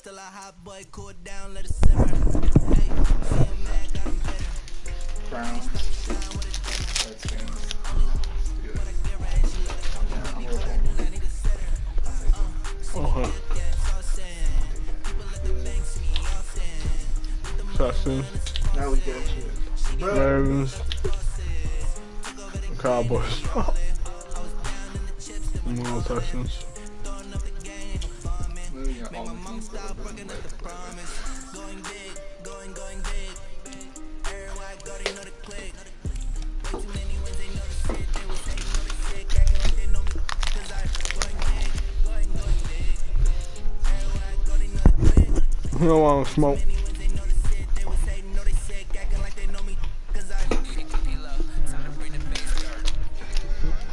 Still a hot boy, cool down, let it simmer. Hey, Brown. Texans. Now we get to it. Ravens. Cowboys. No Texans. You don't want to smoke.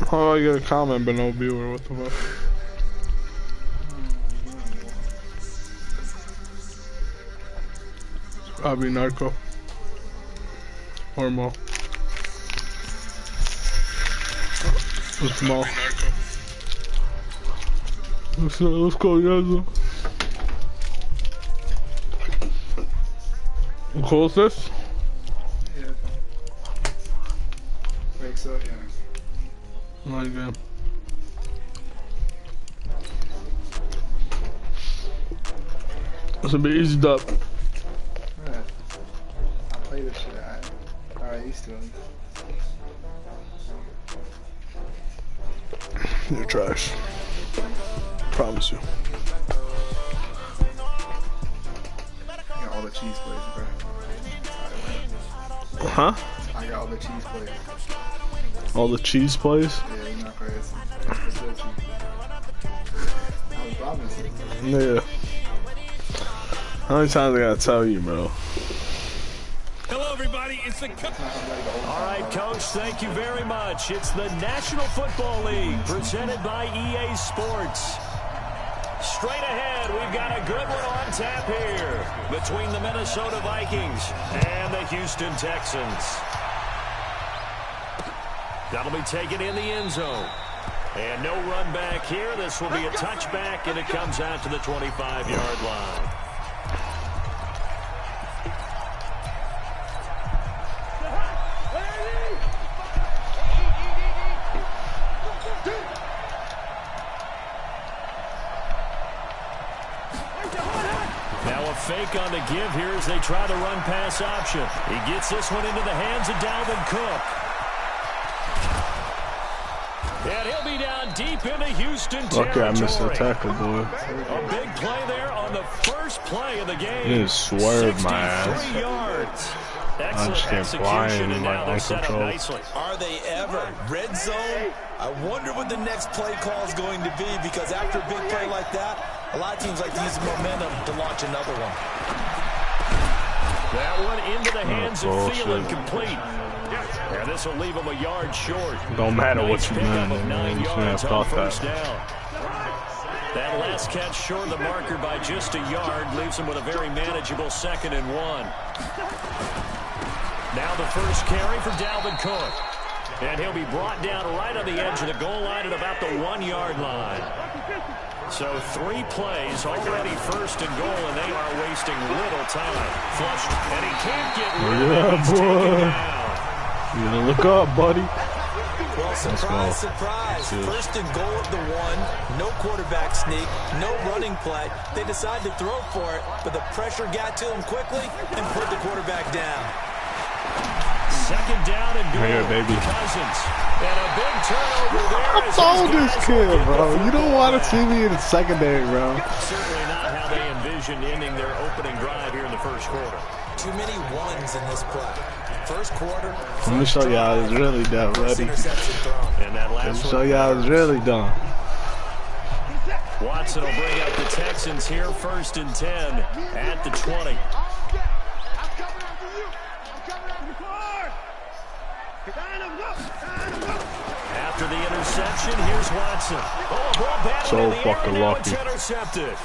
How do I get a comment but no viewer? What the fuck? It's probably Narco. Or Mo. It's Mo. Let's go, Yazoo. How cool is this? Yeah. Think so, yeah. Not good. This will be easy dub. Alright. I play this shit. Alright, used to it. You're trash. Promise you. I got all the cheese plays, bro. Huh? I got all the cheese plays. All the cheese plays? Yeah, you're not crazy. It's so cheap. I promise. Yeah. How many times I gotta tell you, bro? Hello, everybody. It's the All right, Coach. Thank you very much. It's the National Football League presented by EA Sports. Straight ahead, we've got a good one on tap here between the Minnesota Vikings and the Houston Texans. That'll be taken in the end zone. And no run back here. This will be a touchback, and it comes out to the 25-yard line. Now a fake on the give here as they try the run-pass option. He gets this one into the hands of Dalvin Cook. And he'll be down deep into Houston territory. Okay, I missed the tackle, boy. A big play there on the first play of the game. You just swerved my ass. 63 yards. I just can't fly in like uncontrolled. Are they ever? Red zone? I wonder what the next play call is going to be, because after a big play like that, a lot of teams like to use the momentum to launch another one. That one into the hands of Thielen, complete. And this will leave him a yard short. Don't matter what you mean, man. You shouldn't have thought that. That last catch short of the marker by just a yard leaves him with a very manageable 2nd and 1. Now the first carry for Dalvin Cook. And he'll be brought down right on the edge of the goal line at about the 1-yard line. So 3 plays, already 1st and goal, and they are wasting little time. Flushed, and he can't get rid of it. He's taken down. You gotta look up, buddy. Well, surprise, surprise. 1st and goal at the 1. No quarterback sneak. No running play. They decide to throw for it, but the pressure got to him quickly and put the quarterback down. 2nd down and goal. Here, baby. Cousins. And a big turnover there. I told this kid, bro. You don't want to see me in the secondary, bro. Certainly not how they envisioned ending their opening drive here in the first quarter. Too many ones in this play. First quarter. Let me show you how it's really done, buddy. And that last Let me show you how it's really done. Watson will bring up the Texans here, 1st and 10 at the 20. After the interception, here's Watson. Oh, ball batted So in the fucking air, lucky. Intercepted.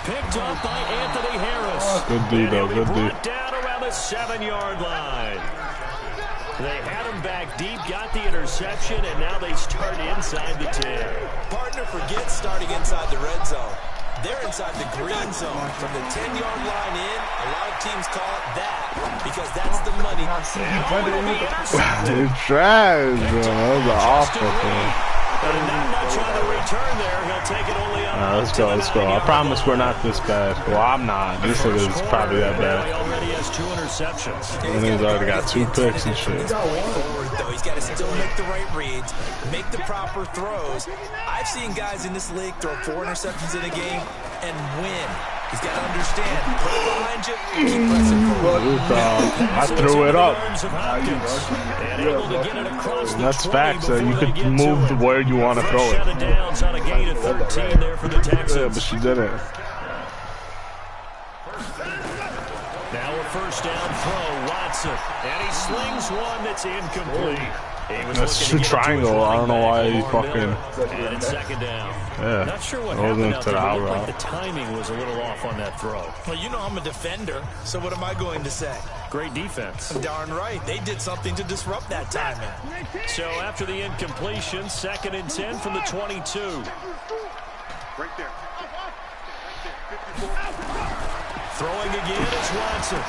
Picked up by Anthony Harris. Good D, though. Good D. Brought down around the 7-yard line. They had him back deep, got the interception, and now they start inside the 10. Partner forgets starting inside the red zone. They're inside the green zone. From the 10-yard line in, a lot of teams call it that because that's the money. It's trash, bro. That was awful, man. But not much on the return there. He'll take it only up. Let's go, let's go. I promise we're not this bad. Well, I'm not. This is probably that bad. He already has 2 interceptions. And he's already got 2 picks and shit. He's got to still make the right reads, make the proper throws. I've seen guys in this league throw 4 interceptions in a game and win. He's got to understand, put it behind you, keep pressing forward. I threw it up. And able to get it across the That's 20 facts. You could before they get move to to where you want to throw First set it. of downs on a gain of 13 there for the Texans. Yeah, but she didn't. Now a first down throw, Watson. And he slings one that's incomplete. That's a triangle. I don't know why he fucking. And it's second down. Yeah. Not sure what Wasn't happened out to the there. It out looked like route. the timing was a little off on that throw. Well, you know I'm a defender, so what am I going to say? Great defense. Darn right. They did something to disrupt that timing. So after the incompletion, 2nd and 10 from the 22. Right there. Throwing again is Watson.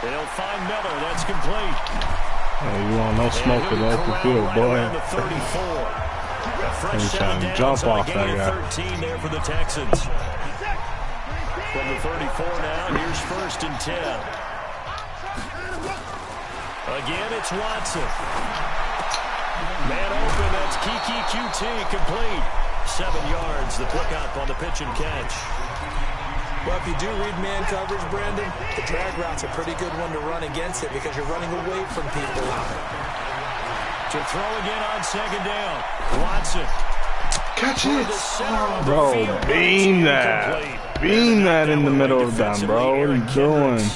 They'll find Miller. That's complete. Hey, you want no smoke in the open field, boy. The 34. A fresh He's set trying of to downs jump on a off gain that of guy. 13 there for the Texans. From the 34 now, here's 1st and 10. Again, it's Watson. Man open, that's Kiki QT, complete. 7 yards, the pickup on the pitch and catch. Well, if you do read man coverage, Brandon, the drag route's a pretty good one to run against it because you're running away from people. To throw again on 2nd down. Watson. Catch it. Bro, beam that. Beam that in the middle of them, bro. What are you doing?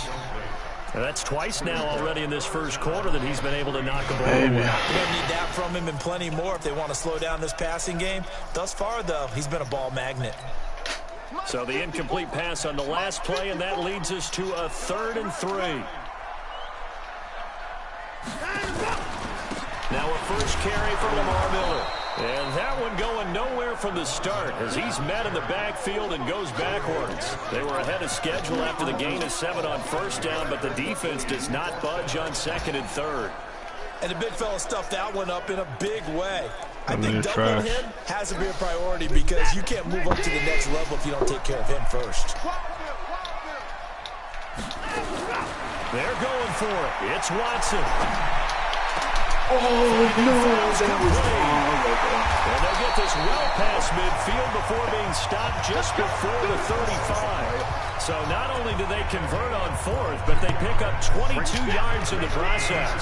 That's twice now already in this first quarter that he's been able to knock a ball Baby. away. They're going to need that from him and plenty more if they want to slow down this passing game. Thus far, though, he's been a ball magnet. So the incomplete pass on the last play, and that leads us to a 3rd and 3. Now a first carry for Lamar Miller. And that one going nowhere from the start as he's met in the backfield and goes backwards. They were ahead of schedule after the gain of 7 on 1st down, but the defense does not budge on 2nd and 3rd. And the big fella stuffed that one up in a big way. I think Trash. doubling him has to be a priority because you can't move up to the next level if you don't take care of him first. They're going for it. It's Watson. Oh, no. And they'll get this well past midfield before being stopped just before the 35. So not only do they convert on 4th, but they pick up 22 yards in the process.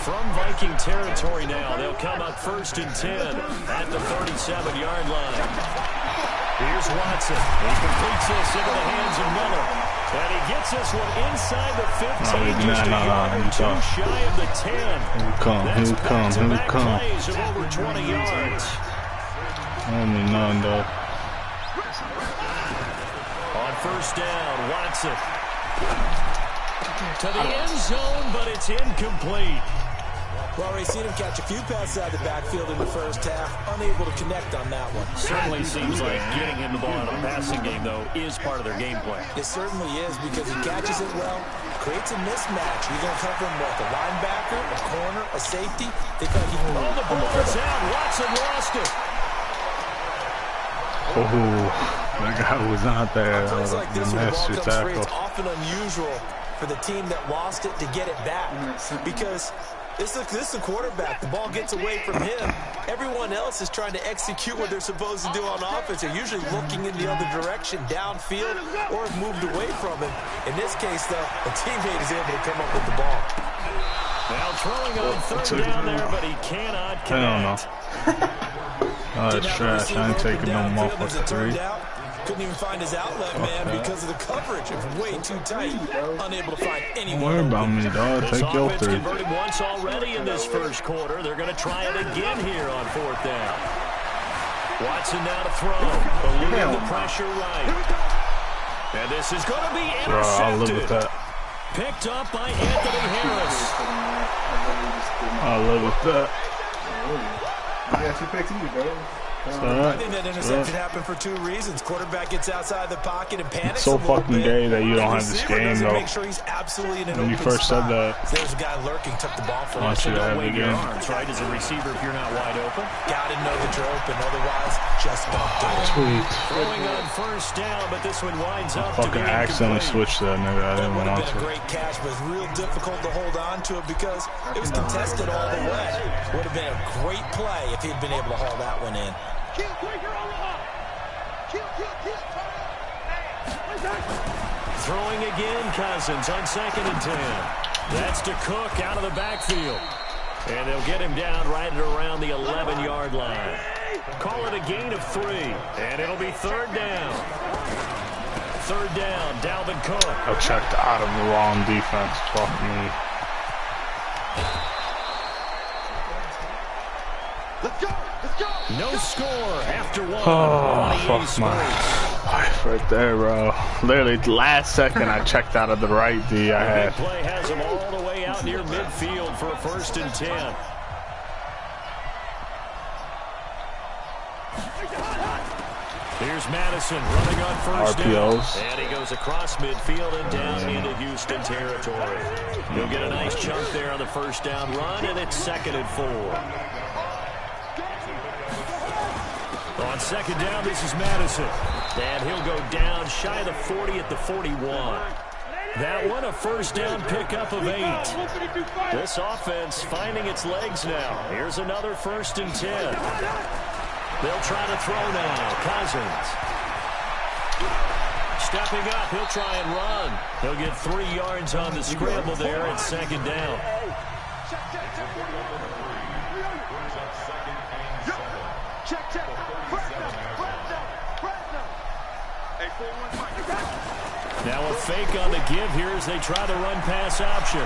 From Viking territory now, they'll come up 1st and 10 at the 37-yard line. Here's Watson. He completes this into the hands of Miller. And he gets this one inside the 15, just a yard or 2 shy of the 10. Here come, That's here come, here back-to-back come. plays of over 20 yards. I don't mean none, though. On 1st down, Watson. To the end zone, but it's incomplete. Well, we've seen him catch a few passes out of the backfield in the first half, unable to connect on that one. Certainly seems like getting him the ball in a passing game, though, is part of their game plan. It certainly is because he catches it well, creates a mismatch. You're going to cover him with a linebacker, a corner, a safety. They feel like he can Oh, the ball is out. Watson lost it. Oh, that guy was not there. Plays like this when the ball Master comes free, tackle. it's often unusual for the team that lost it to get it back because this is the quarterback. The ball gets away from him. Everyone else is trying to execute what they're supposed to do on offense. They're usually looking in the other direction, downfield, or have moved away from him. In this case, though, a teammate is able to come up with the ball. Now throwing on 3rd down there, but he cannot connect. I don't know. Oh, that's trash. I ain't taking no motherfucker 3. Couldn't even find his outlet, man, because of the coverage. It was way too tight. Unable to find Don't anyone. worry about me, dog. This Take your offense 3. converted once already in this first quarter. They're going to try it again here on 4th down. Watson now to throw. Eluding the pressure right. And this is going to be Bro, I'll live with intercepted. that. Picked up by Anthony Harris. I'll live with that. Yeah, she picked you, bro. I think that interception happened for two reasons. Quarterback gets outside the pocket and panics. It's so fucking gay that you don't have this game, though. Make sure he's absolutely in an when you first said that, there's a guy lurking, took the ball from you. Don't wave your arms, right, as a receiver if you're not wide open. Gotta know that you're open, otherwise, just don't do it. Sweet. Throwing on first down, but this one winds up to fucking be accidentally switched that nigga. I didn't want to. Great catch, but it's real difficult to hold on to it because it was contested all the way. Would have been a great play if he'd been able to haul that one in. Throwing again, Cousins on 2nd and 10. That's to Cook out of the backfield. And they'll get him down right at around the 11-yard line. Call it a gain of 3. And it'll be 3rd down. 3rd down, Dalvin Cook. I checked out of the wrong defense. Fuck me. Let's go! Let's go! No score after 1. Oh, fuck my life right there, bro. Literally, last second I checked out of the right D I had. Big play has him all the way out near midfield for a 1st and 10. Here's Madison running on 1st RPOs. down. And he goes across midfield and down into Houston territory. He'll get a nice chunk there on the 1st down run, and it's 2nd and 4. On 2nd down, this is Madison. And he'll go down shy of the 40 at the 41. That one a 1st down pickup of 8. This offense finding its legs now. Here's another 1st and 10. They'll try to throw now. Cousins. Stepping up, he'll try and run. He'll get 3 yards on the scramble there at 2nd down. Now a fake on the give here as they try the run pass option.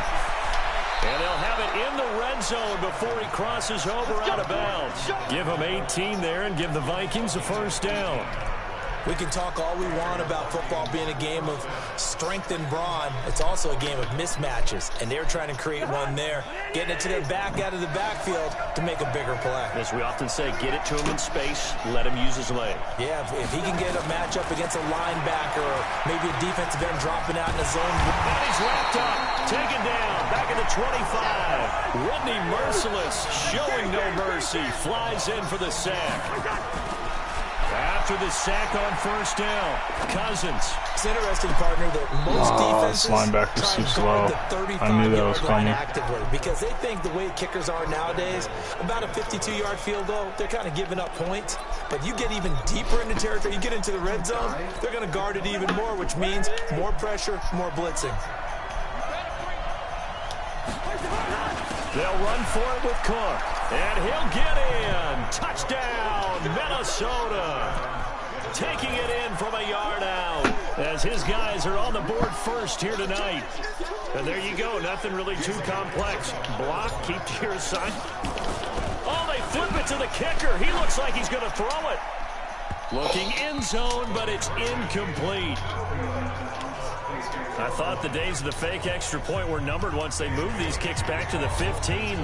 And they'll have it in the red zone before he crosses over out of bounds. Give him 18 there and give the Vikings a 1st down. We can talk all we want about football being a game of strength and brawn. It's also a game of mismatches, and they're trying to create one there, getting it to their back out of the backfield to make a bigger play. As we often say, get it to him in space, let him use his leg. Yeah, if he can get a matchup against a linebacker or maybe a defensive end dropping out in the zone. And he's wrapped up, taken down, back at the 25. Whitney Merciless, showing no mercy, flies in for the sack. After the sack on 1st down, Cousins. It's interesting, partner, that most defenses linebacker's too slow. I knew that was coming. Actively because they think the way kickers are nowadays, about a 52-yard field goal, they're kind of giving up points. But you get even deeper into territory, you get into the red zone, they're going to guard it even more, which means more pressure, more blitzing. They'll run for it with Cook. And he'll get in. Touchdown, Minnesota. Taking it in from a yard out as his guys are on the board first here tonight. And there you go. Nothing really too complex. Block, keep to your side. Oh, they flip it to the kicker. He looks like he's going to throw it. Looking end zone, but it's incomplete. I thought the days of the fake extra point were numbered once they moved these kicks back to the 15.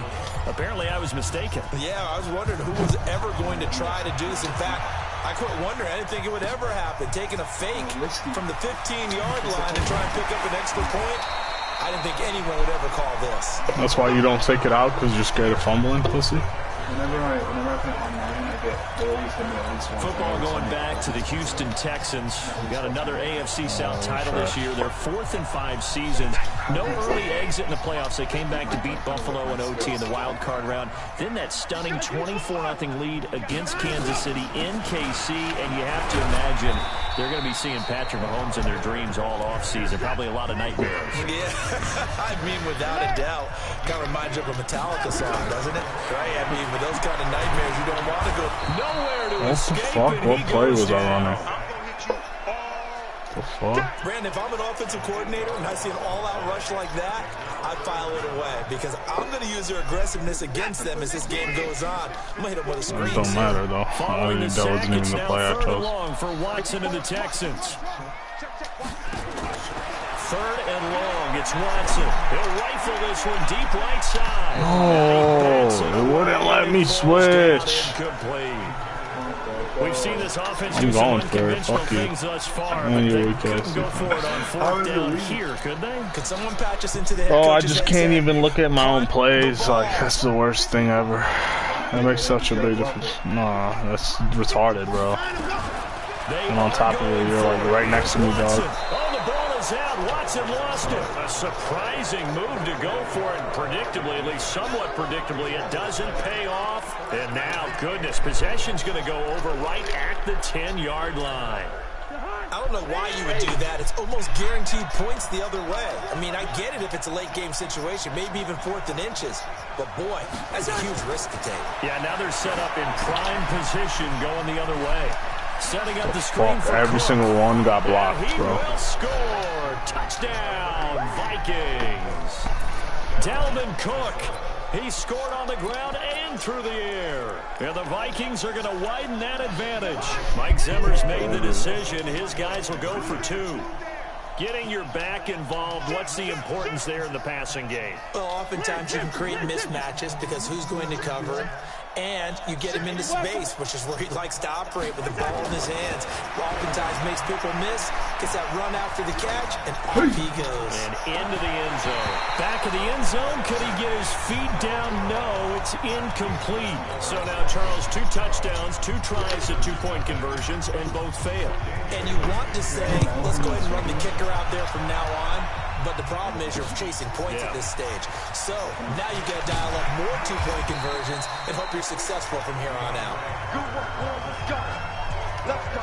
Apparently, I was mistaken. Yeah, I was wondering who was ever going to try to do this. In fact, I quit wondering. I didn't think it would ever happen. Taking a fake from the 15-yard line to try and pick up an extra point. I didn't think anyone would ever call this. That's why you don't take it out, because you're scared of fumbling, pussy. Whenever I play online, I get always in at least one. Football going back to the Houston Texans. We got another AFC South title this year. Their 4th in 5 seasons. No early exit in the playoffs. They came back to beat Buffalo in OT in the wild card round. Then that stunning 24-0 lead against Kansas City in KC. And you have to imagine they're going to be seeing Patrick Mahomes in their dreams all offseason. Probably a lot of nightmares. Yeah, I mean, without a doubt. Kind of reminds you of a Metallica song, doesn't it? Right? I mean, with those kind of nightmares, you don't want to go nowhere to escape. What the fuck? What play was I running? The fuck? Brandon, if I'm an offensive coordinator and I see an all-out rush like that, I file it away because I'm going to use their aggressiveness against them as this game goes on. I'm going to hit them with a screen. It don't matter, though. Following the That wasn't even the play I chose. long for Watson and the Texans. 3rd and long. It's Watson. He'll rifle this one deep right side. Oh, it wouldn't let me switch. Incomplete. We've seen this offense I'm do some going for it. unconventional Fuck you. things thus far, And but you're they weak couldn't ass. go for it on fourth down here, could they? Could someone patch us into the head Oh, I coach's just can't headset? even look at my own plays. Like, that's the worst thing ever. That makes such a big difference. Nah, that's retarded, bro. And on top of it, you're like right next to me, dog. Oh, the ball is out. Watson lost it. A surprising move to go for it. Predictably, at least somewhat predictably, it doesn't pay off. And now, goodness, possession's going to go over right at the 10-yard line. I don't know why you would do that. It's almost guaranteed points the other way. I mean, I get it if it's a late game situation, maybe even 4th and inches. But boy, that's a huge risk to take. Yeah, now they're set up in prime position going the other way. Setting up the screen for Every Cook. single one got blocked, He bro. will score. Touchdown, Vikings. Dalvin Cook. He scored on the ground and through the air. And the Vikings are going to widen that advantage. Mike Zimmer's made the decision. His guys will go for 2. Getting your back involved, what's the importance there in the passing game? Well, oftentimes you can create mismatches because who's going to cover him? And you get him into space, which is where he likes to operate with the ball in his hands. Oftentimes makes people miss, gets that run after the catch, and off he goes. And into the end zone. Back of the end zone, could he get his feet down? No, it's incomplete. So now, Charles, 2 touchdowns, 2 tries at 2-point conversions, and both fail. And you want to say, let's go ahead and run the kicker out there from now on. But the problem is you're chasing points at this stage. So now you got to dial up more 2-point conversions and hope you're successful from here on out. Good work, boys. Let's go. Let's go.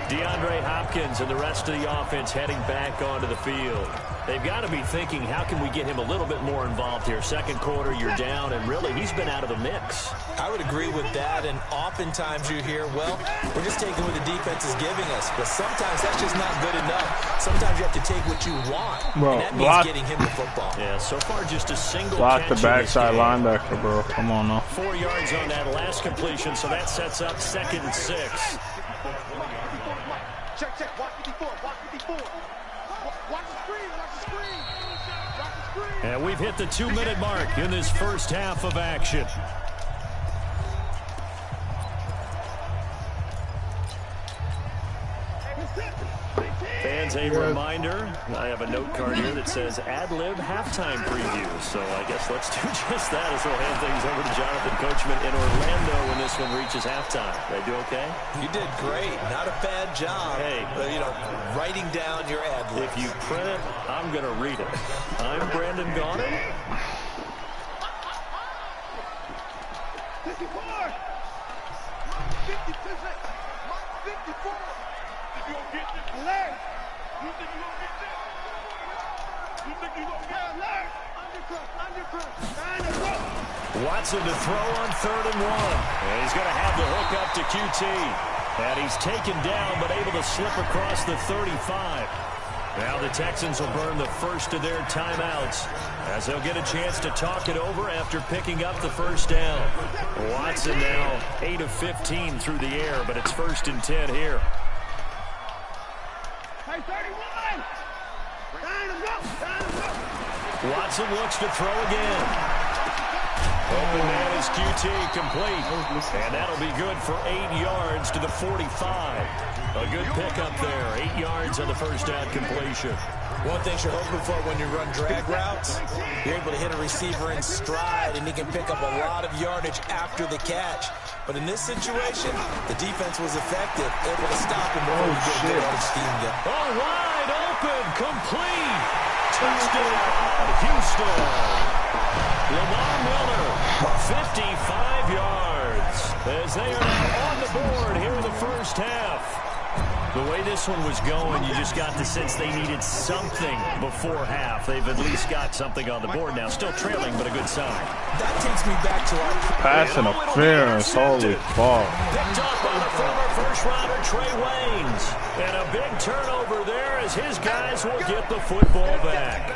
DeAndre Hopkins and the rest of the offense heading back onto the field. They've got to be thinking, how can we get him a little bit more involved here? Second quarter, you're down, and really, he's been out of the mix. I would agree with that, and oftentimes you hear, well, we're just taking what the defense is giving us, but sometimes that's just not good enough. Sometimes you have to take what you want, Bro, and that means getting him the football. Yeah, so far just a single Block catch the backside linebacker, bro. Come on now. 4 yards on that last completion, so that sets up 2nd and 6. Check, check. Watch 54. Watch 54. Watch the screen. Watch the screen. Watch the screen. And we've hit the 2-minute mark in this first half of action. Fans, a reminder, I have a note card here that says ad-lib halftime preview. So I guess let's do just that as we'll hand things over to Jonathan Coachman in Orlando when this one reaches halftime. Did I do okay? You did great. Not a bad job. Hey. Writing down your ad-libs. If you print it, I'm going to read it. I'm Brandon Gaudin. 54. 54. You gonna get this? Alert. You think you gonna get this? You think you gonna get alert? Undercut. Watson to throw on 3rd and 1. And he's going to have the hook up to QT. And he's taken down, but able to slip across the 35. Now the Texans will burn the first of their timeouts as they'll get a chance to talk it over after picking up the first down. Watson now 8 of 15 through the air, but it's 1st and 10 here. Hey, 31. Time to go. Time to go. Watson looks to throw again. Open man is QT, complete. And that'll be good for 8 yards to the 45. A good pickup there. 8 yards on the first down completion. One thing you're hoping for when you run drag routes, you're able to hit a receiver in stride, and he can pick up a lot of yardage after the catch. But in this situation, the defense was effective, able to stop him before he get a good yardage steam going. All wide open, complete. Touchdown, Houston. Lamar Miller, 55 yards, as they are now on the board here in the first half. The way this one was going, you just got the sense they needed something before half. They've at least got something on the board now. Still trailing, but a good sign. That takes me back to our Pass interference, holy fuck. Picked up by the former first-rounder Trey Waynes. And a big turnover there as his guys will get the football back.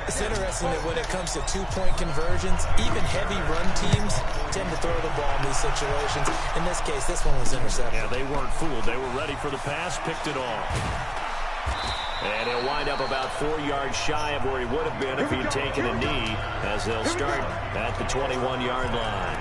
It's interesting that when it comes to 2-point conversions, even heavy run teams tend to throw the ball in these situations. In this case, this one was intercepted. Yeah, they weren't fooled. They were ready for the pass, picked it off. And he'll wind up about 4 yards shy of where he would have been if he'd taken a knee, as they'll start at the 21-yard line.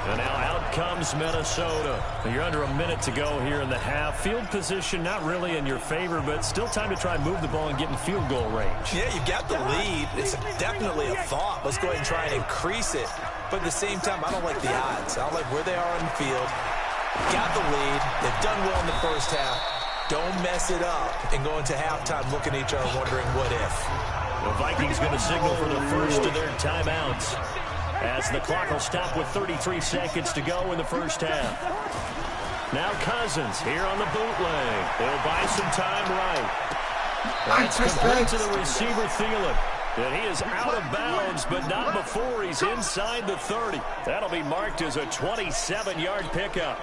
And now out comes Minnesota. You're under a minute to go here in the half. Field position not really in your favor, but still time to try and move the ball and get in field goal range. Yeah, you've got the lead. It's definitely a thought. Let's go ahead and try and increase it. But at the same time, I don't like the odds. I don't like where they are on the field. Got the lead. They've done well in the first half. Don't mess it up and go into halftime looking at each other wondering what if. The Vikings going to signal for the first of their timeouts as the clock will stop with 33 seconds to go in the first half. Now Cousins here on the bootleg. They'll buy some time right. That's complete to the receiver, Thielen. And he is out of bounds, but not before he's inside the 30. That'll be marked as a 27-yard pickup.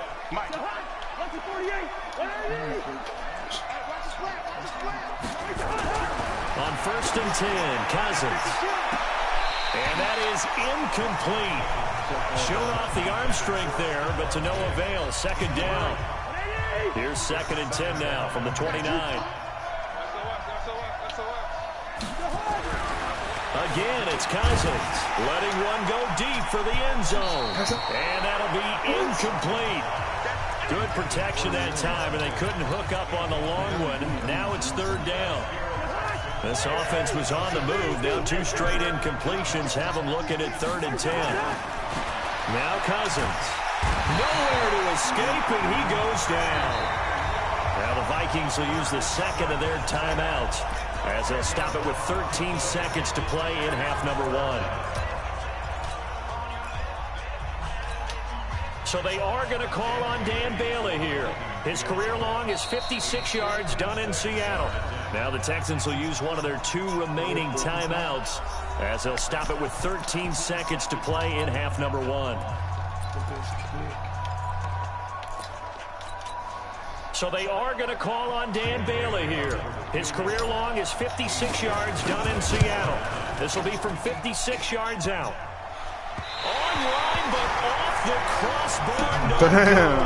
On 1st and 10, Cousins. And that is incomplete. Showing off the arm strength there, but to no avail. 2nd down. Here's 2nd and 10 now from the 29. Again, it's Cousins. Letting one go deep for the end zone. And that'll be incomplete. Good protection that time, and they couldn't hook up on the long one. Now it's 3rd down. This offense was on the move. Now 2 straight incompletions have them looking at 3rd and 10. Now Cousins. Nowhere to escape, and he goes down. Now the Vikings will use the 2nd of their timeouts as they'll stop it with 13 seconds to play in half number 1. So they are going to call on Dan Bailey here. His career long is 56 yards done in Seattle. Now the Texans will use one of their 2 remaining timeouts as they'll stop it with 13 seconds to play in half number 1. So they are going to call on Dan Bailey here. His career long is 56 yards done in Seattle. This will be from 56 yards out. Online, but off the crossbar. No. Damn.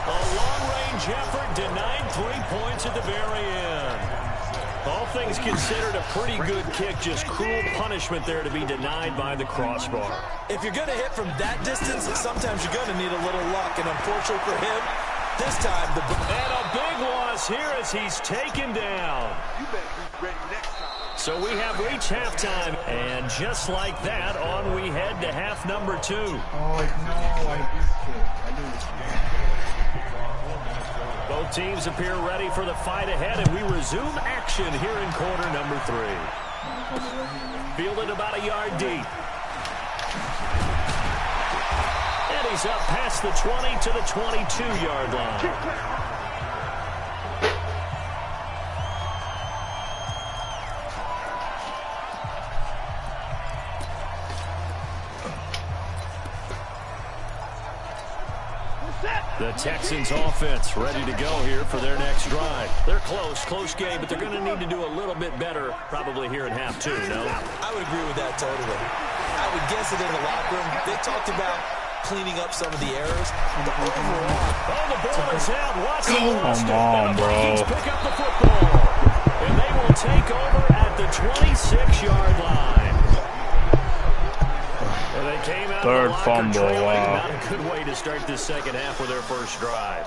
A long-range effort denied 3 points at the very end. All things considered, a pretty good kick. Just cruel punishment there to be denied by the crossbar. If you're going to hit from that distance, sometimes you're going to need a little luck. And unfortunately for him, this time, and a big loss here as he's taken down. You better be ready next time. So we have reached halftime, and just like that, on we head to half number 2. Oh, no, I Both teams appear ready for the fight ahead, and we resume action here in quarter number 3. Fielded about a yard deep. And he's up past the 20 to the 22-yard line. The Texans offense ready to go here for their next drive. They're close game, but they're going to need to do a little bit better probably here in half 2, no? I would agree with that totally. I would guess that in the locker room, they talked about cleaning up some of the errors. But overall, the ball is out. Watson lost it. Come on, and the bro. Vikings pick up the football. And they will take over at the 26-yard line. And they came out 3rd of the locker fumble, trailing. wow. Not a good way to start this second half with their first drive.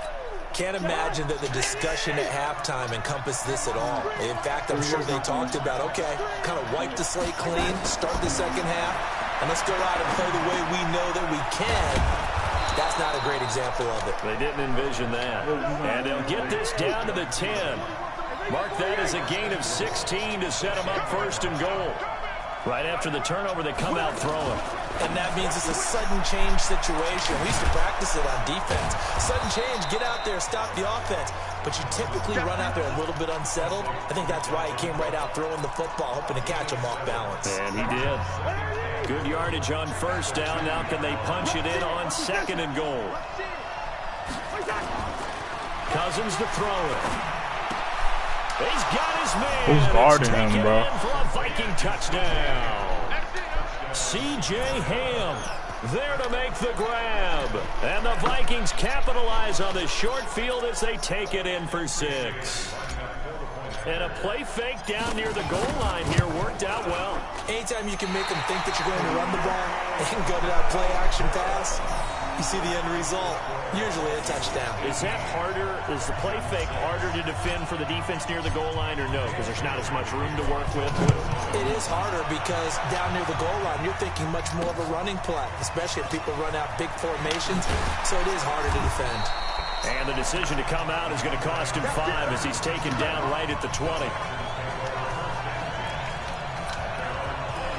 Can't imagine that the discussion at halftime encompassed this at all. In fact, I'm sure they talked about, okay, kind of wipe the slate clean, start the second half, and let's go out and play the way we know that we can. That's not a great example of it. They didn't envision that. And they'll get this down to the 10. Mark that as a gain of 16 to set them up 1st and goal. Right after the turnover, they come out throwing. And that means it's a sudden change situation. We used to practice it on defense. Sudden change, get out there, stop the offense. But you typically run out there a little bit unsettled. I think that's why he came right out throwing the football, hoping to catch him off balance. And he did. Good yardage on 1st down. Now can they punch it in on 2nd and goal? Cousins to throw it. He's got his man. Who's guarding him, bro? For a Viking touchdown. C.J. Ham there to make the grab. And the Vikings capitalize on the short field as they take it in for 6. And a play fake down near the goal line here worked out well. Anytime you can make them think that you're going to run the ball and go to that play action pass, you see the end result, usually a touchdown. Is that harder? Is the play fake harder to defend for the defense near the goal line or no? Because there's not as much room to work with. It is harder because down near the goal line, you're thinking much more of a running play, especially if people run out big formations. So it is harder to defend. And the decision to come out is going to cost him 5 as he's taken down right at the 20.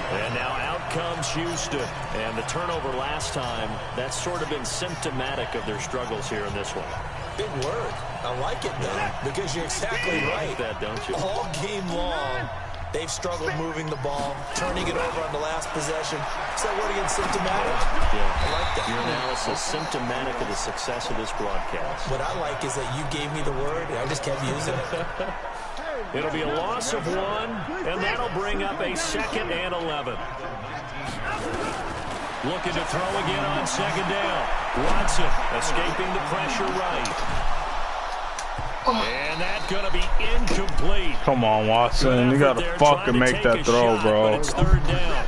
And now out comes Houston. And the turnover last time, that's sort of been symptomatic of their struggles here in this one. Big word. I like it, though, because you're exactly right. You like that, don't you? All game long, they've struggled moving the ball, turning it over on the last possession. So what against symptomatic? Yeah. I like that. Your analysis symptomatic of the success of this broadcast. What I like is that you gave me the word, and I just kept using it. It'll be a loss of 1, and that'll bring up a 2nd and 11. Looking to throw again on 2nd down. Watson escaping the pressure right. And that's going to be incomplete. Come on, Watson. You got to fucking make that throw, bro. It's 3rd down.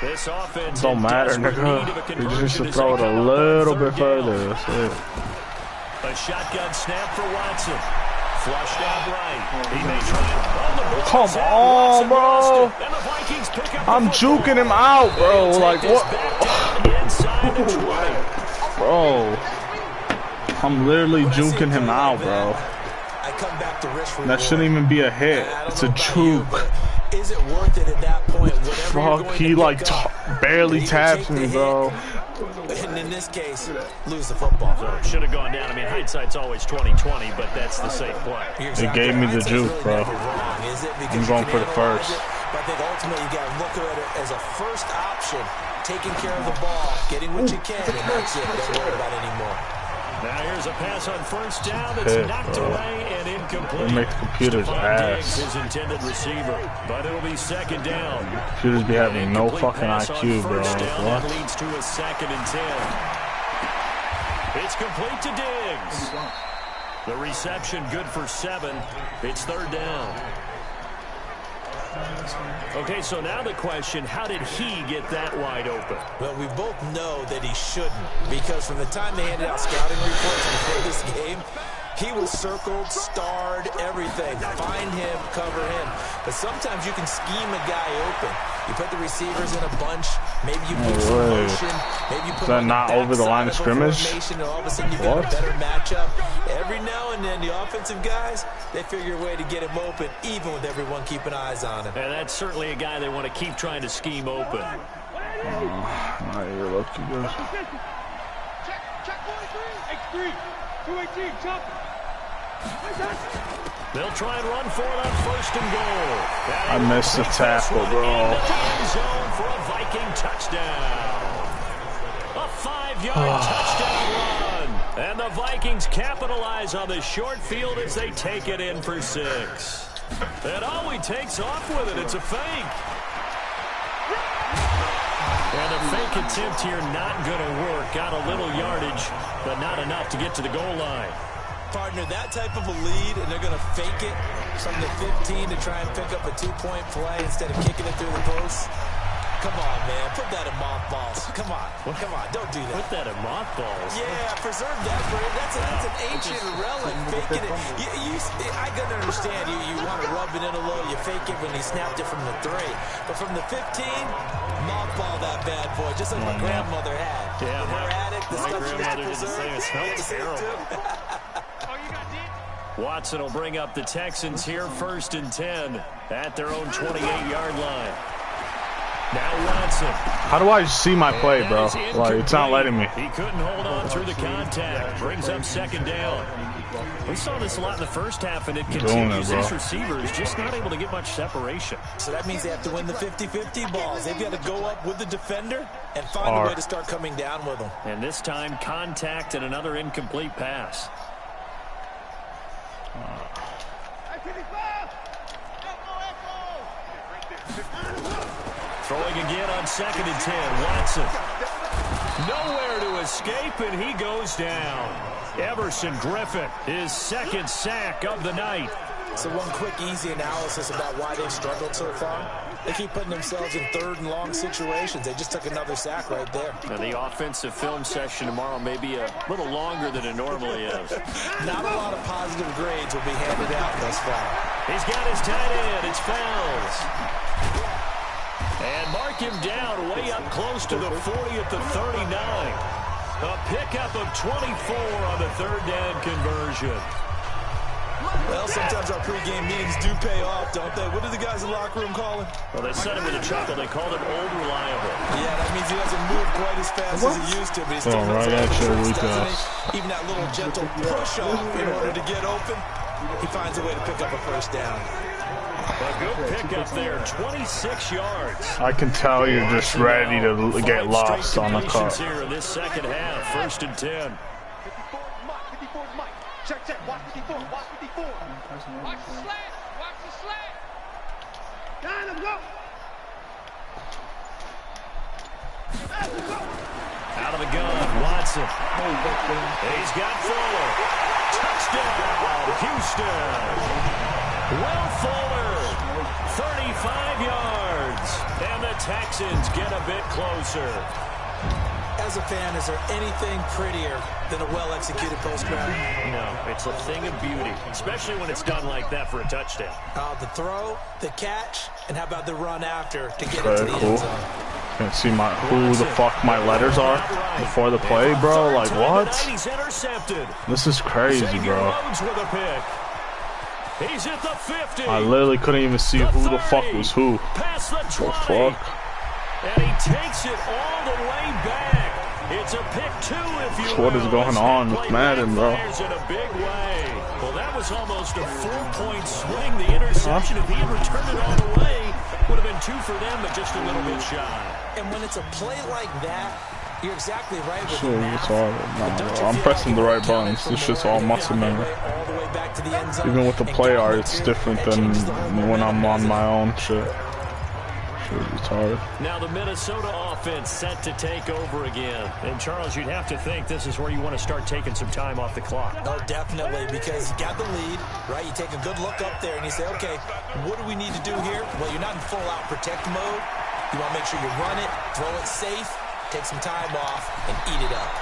This offense don't matter, nigga. You just need to throw it a little bit further. That's it. A shotgun snap for Watson. Flushed out right. He may try. Come on, bro. I'm juking him out, bro. Like, what? Bro. I'm literally juking him out, bro. That shouldn't even be a hit. It's a juke. Is it worth it at that point? Fuck, he like barely taps me, bro. And in this case, lose the football. So should have gone down. I mean, hindsight's always 20/20, but that's the safe play. They gave me the juke, bro. I'm going for the first. But I think ultimately you got to look at it as a first option, taking care of the ball, getting what you can, and that's it. Don't worry about it anymore. Now here's a pass on 1st down that's knocked away and incomplete. They make computers ass. His intended receiver, but it'll be 2nd down. Computers be having no fucking IQ, bro. What? That leads to a 2nd and 10. It's complete to Diggs. The reception good for 7. It's 3rd down. Okay, so now the question, how did he get that wide open? Well, we both know that he shouldn't, because from the time they handed out scouting reports before this game, he was circled, starred, everything. Find him, cover him. But sometimes you can scheme a guy open. You put the receivers in a bunch. Maybe you put some motion. Maybe you put that not over the line of scrimmage? And all of a sudden you get a better matchup. Every now and then, the offensive guys, they figure a way to get him open, even with everyone keeping eyes on him. And that's certainly a guy they want to keep trying to scheme open. Now you're lucky, guys. Check 43. X3. 218. Chop. They'll try and run for it on 1st and goal. I missed the tackle, bro. Zone for a Viking touchdown. A 5-yard touchdown run. And the Vikings capitalize on the short field as they take it in for 6. And Alway takes off with it. It's a fake. And a fake attempt here not going to work. Got a little yardage, but not enough to get to the goal line. Partner, that type of a lead, and they're going to fake it from the 15 to try and pick up a 2-point play instead of kicking it through the post. Come on, man. Put that in mothballs. Come on. Come on. Don't do that. Put that in mothballs. Yeah, preserve that for it. That's an ancient relic. Faking it. I can understand you want to rub it in a little. You fake it when he snapped it from the 3. But from the 15, mothball that bad boy, just like my grandmother had. Yeah, her attic, the stuff she used to preserve. It smells terrible. Watson will bring up the Texans here, 1st and 10 at their own 28-yard line. Now Watson. How do I see my play, bro? Like, it's not letting me. He couldn't hold on through the contact. Brings up 2nd down. We saw this a lot in the first half, and it continues. These receivers just not able to get much separation. So that means they have to win the 50-50 balls. They've got to go up with the defender and find a way to start coming down with them. And this time, contact and another incomplete pass. Throwing again on 2nd and 10. Watson. Nowhere to escape, and he goes down. Everson Griffin, his 2nd sack of the night. So one quick, easy analysis about why they've struggled so far. They keep putting themselves in third and long situations. They just took another sack right there. Now, the offensive film session tomorrow may be a little longer than it normally is. Not a lot of positive grades will be handed out thus far. He's got his tight end. It's Fells. And mark him down way up close to the 40 at the 39. A pickup of 24 on the third down conversion. Well, sometimes our pregame meetings do pay off, don't they? What do the guys in the locker room call him? Well, they said it with a chuckle. They called him old reliable. Yeah, that means he doesn't move quite as fast as he used to, but he still knows right all at the your tricks, weak doesn't he? ass. Even that little gentle push-off in order to get open, he finds a way to pick up a first down. A good pickup there, 26 yards. I can tell you're just ready to get lost on the cut. Here in this second half, 1st and 10. 54 Mike. Check. Watch 54. Watch 54. Watch the slant. Watch the slant. Down and go. Out of the gun, Watson. He's got Fuller. Touchdown, Houston. Will Fuller, 35 yards. And the Texans get a bit closer. As a fan, is there anything prettier than a well-executed post route? No, it's a thing of beauty, especially when it's done like that for a touchdown. The throw, the catch, and how about the run after to get into the end zone? Can't see who the fuck my letters are before the play, bro. Like, what? This is crazy, bro. He's at the 50. I literally couldn't even see who the fuck was who. Past the 20. The fuck? And he takes it all the way back. It's a pick 2, if you will. What is going on with Madden, bro? In a big way. Well, that was almost a 4-point swing. The interception, if he had returned it all the way, would have been 2 for them, but just a little bit shy. And when it's a play like that, you're exactly right with Shit, it's all, no, I'm pressing the right buttons. This shit's all muscle memory. Even with the play art, it's different than when I'm on my own shit. It's hard. Now the Minnesota offense set to take over again. And Charles, you'd have to think this is where you want to start taking some time off the clock. Oh, definitely, because you got the lead, right? You take a good look up there and you say, okay, what do we need to do here? Well, you're not in full-out protect mode. You want to make sure you run it, throw it safe, take some time off, and eat it up.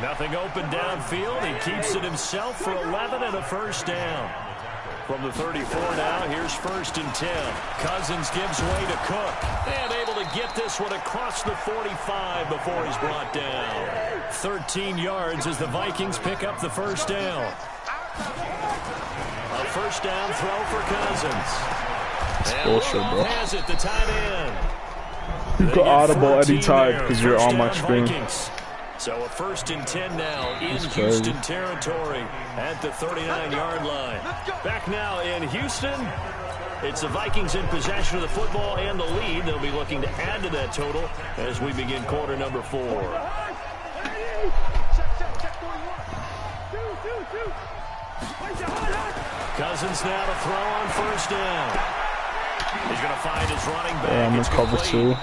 Nothing open downfield. He keeps it himself for 11 and a first down. From the 34 now, here's 1st and 10. Cousins gives way to Cook. And able to get this one across the 45 before he's brought down. 13 yards as the Vikings pick up the first down. A first down throw for Cousins. It's bullshit, bro. Has it, the tight end. You can audible anytime because you're on my screen. So a 1st and 10 now in Houston territory at the 39-yard line. Back now in Houston, it's the Vikings in possession of the football and the lead. They'll be looking to add to that total as we begin quarter number 4. Cousins now to throw on 1st down. He's going to find his running back. I'm going to cover 2.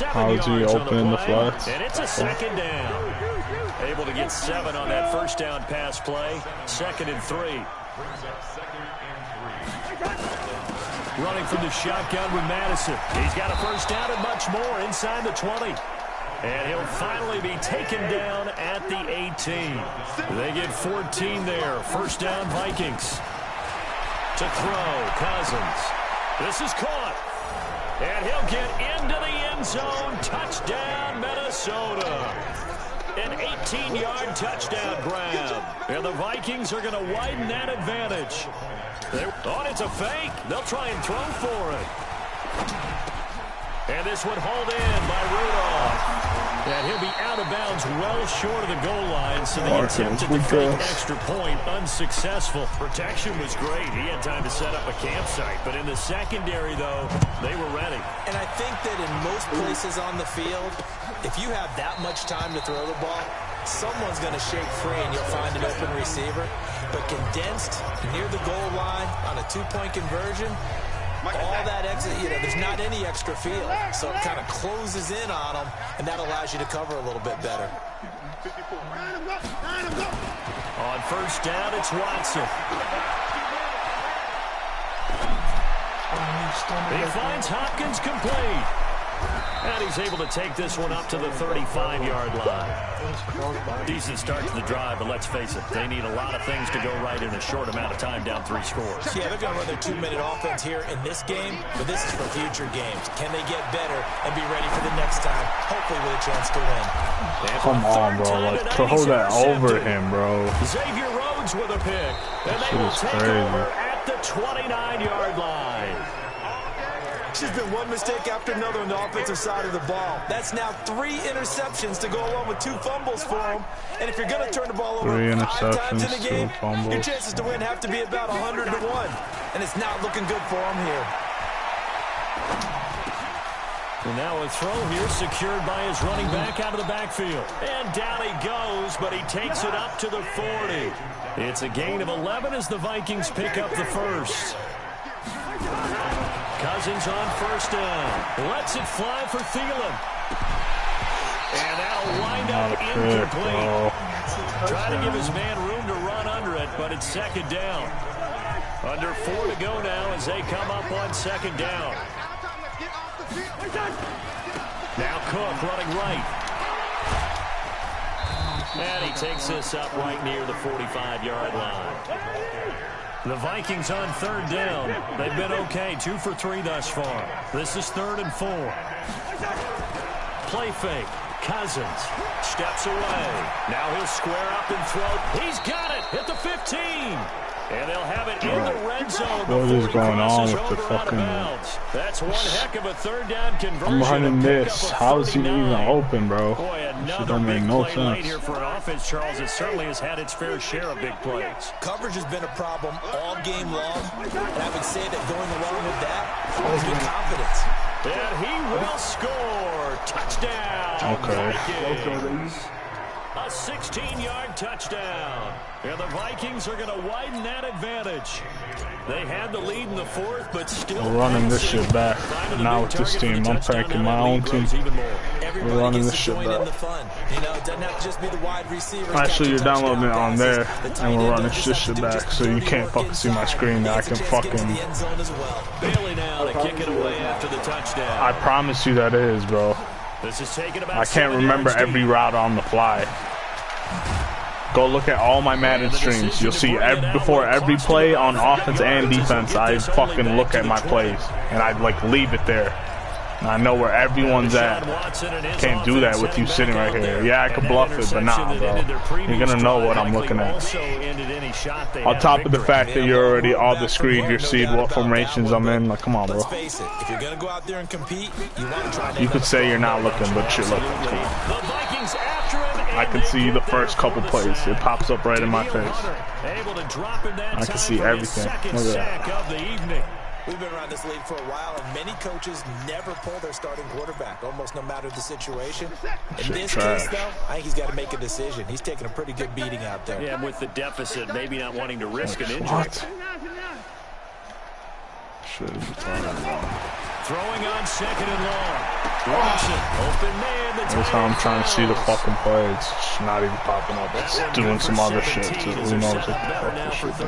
How is he opening the flats? And it's a 2nd down. Able to get 7 on that first down pass play. 2nd and 3. Running from the shotgun with Madison. He's got a first down and much more inside the 20. And he'll finally be taken down at the 18. They get 14 there. First down Vikings. To throw, Cousins. This is caught. And he'll get into the end zone. Touchdown, Minnesota. An 18-yard touchdown grab. And the Vikings are going to widen that advantage. Oh, it's a fake. They'll try and throw for it. And this one hauled in by Rudolph. And he'll be out of bounds well short of the goal line, so the attempt at the fake extra point unsuccessful. Protection was great. He had time to set up a campsite. But in the secondary, though, they were ready. And I think that in most places on the field, if you have that much time to throw the ball, someone's going to shake free and you'll find an open receiver. But condensed near the goal line on a 2-point conversion, all that exit, there's not any extra field. So it kind of closes in on them, and that allows you to cover a little bit better. On first down, it's Watson. He finds Hopkins complete. And he's able to take this one up to the 35-yard line. Decent start to the drive, but let's face it, they need a lot of things to go right in a short amount of time, down 3 scores. Yeah, they're going to run their 2-minute offense here in this game, but this is for future games. Can they get better and be ready for the next time, hopefully with a chance to win? Come on, bro. Like, throw that over him, bro. Xavier Rhodes with a pick. And they will take over at the 29-yard line. It's just been one mistake after another on the offensive side of the ball. That's now 3 interceptions to go along with 2 fumbles for him. And if you're going to turn the ball over 5 times in the game, your chances to win have to be about 100 to 1. And it's not looking good for him here. And now a throw here secured by his running back out of the backfield. And down he goes, but he takes it up to the 40. It's a gain of 11 as the Vikings pick up the first. Cousins on first down. Lets it fly for Thielen. And that'll wind up incomplete. Trying to give his man room to run under it, but it's second down. Under 4 to go now as they come up on second down. Now Cook running right. And he takes this up right near the 45-yard line. The Vikings on third down. They've been okay, 2 for 3 thus far. This is 3rd and 4. Play fake. Cousins steps away. Now he'll square up and throw. He's got it at the 15. And they'll have it in the red zone. What is going on with the fucking... That's one heck of a 3rd down conversion. I'm running this. How is he even open, bro? Boy, This don't make no sense. late here for an offense, Charles. It certainly has had its fair share of big plays. Coverage has been a problem all game long. And I would say that going along with that has been confidence. And he will score. Touchdown. Okay. A 16-yard touchdown. And the Vikings are going to widen that advantage. They had the lead in the 4th, but still... We're running this shit back. Now with this team, I'm packing my own team. We're running this shit back. You know, it doesn't have to just be the wide receiver. Actually, you're downloading it on there, and we're running this shit back, so you can't fucking see my screen. I can fucking... Bailey now to kick it away after the touchdown. I promise you that is, bro. This is taking about I can't remember every route on the fly. Go look at all my Madden streams. You'll see before every play on offense and defense, I fucking look at my plays. And I like leave it there. And I know where everyone's at. Can't do that with you sitting right here. Yeah, I could bluff it, but nah, bro. You're gonna know what I'm looking at. On top of the fact that you're already all the screen, you see what formations I'm in. Like, come on, bro. You could say you're not looking, but you're looking. Come on. I can see the first couple plays. It pops up right in my face. I can see everything. Look at that. We've been around this league for a while, and many coaches never pull their starting quarterback, almost no matter the situation. In this case, though, I think he's got to make a decision. He's taking a pretty good beating out there. Yeah, with the deficit, maybe not wanting to risk an injury. What? Shit, throwing on 2nd and long. Watson, open man. That's how I'm trying to see the fucking play. It's just not even popping up. It's doing some other shit, too. Who knows what the fuck this shit is.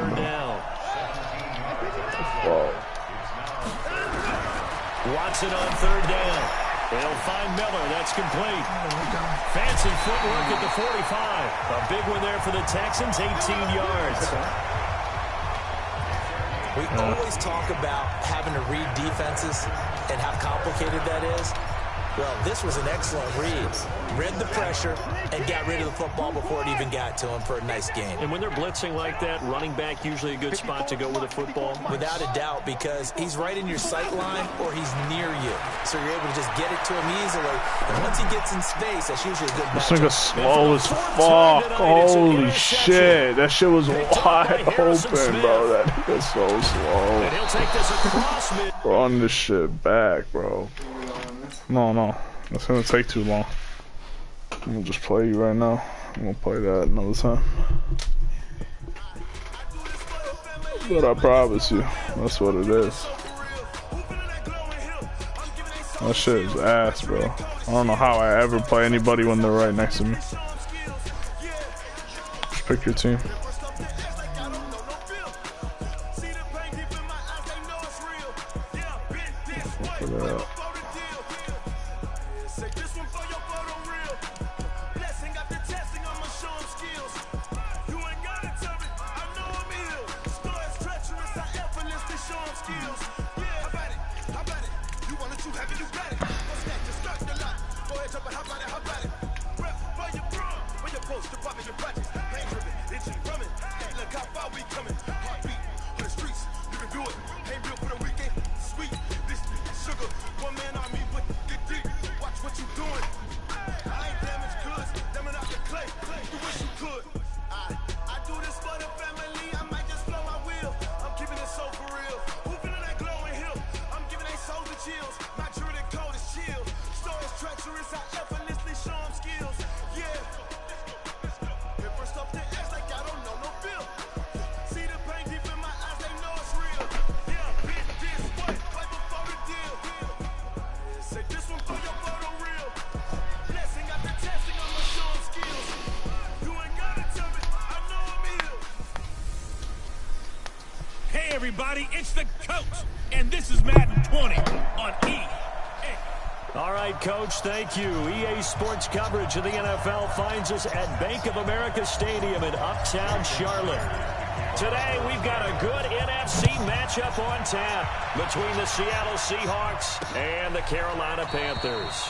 Whoa. Watson on 3rd down. They'll find Miller. That's complete. Fancy footwork at the 45. A big one there for the Texans, 18 yards. We always talk about having to read defenses and how complicated that is. Well, this was an excellent read. Read the pressure and got rid of the football before it even got to him for a nice game. And when they're blitzing like that, running back usually a good spot to go with a football? Without a doubt, because he's right in your sight line or he's near you. So you're able to just get it to him easily. And once he gets in space, that's usually a good matchup. This nigga's slow as fuck. Holy shit. That shit was wide open, bro. That nigga's so slow. And he'll take this across mid. Run this shit back, bro. No. That's gonna take too long. I'm gonna just play you right now. I'm gonna play that another time. But I promise you, that's what it is. That shit is ass, bro. I don't know how I ever play anybody when they're right next to me. Just pick your team. Everybody, it's the coach, and this is Madden 20 on EA. All right, Coach, thank you. EA Sports coverage of the NFL finds us at Bank of America Stadium in Uptown Charlotte. Today, we've got a good NFC matchup on tap between the Seattle Seahawks and the Carolina Panthers.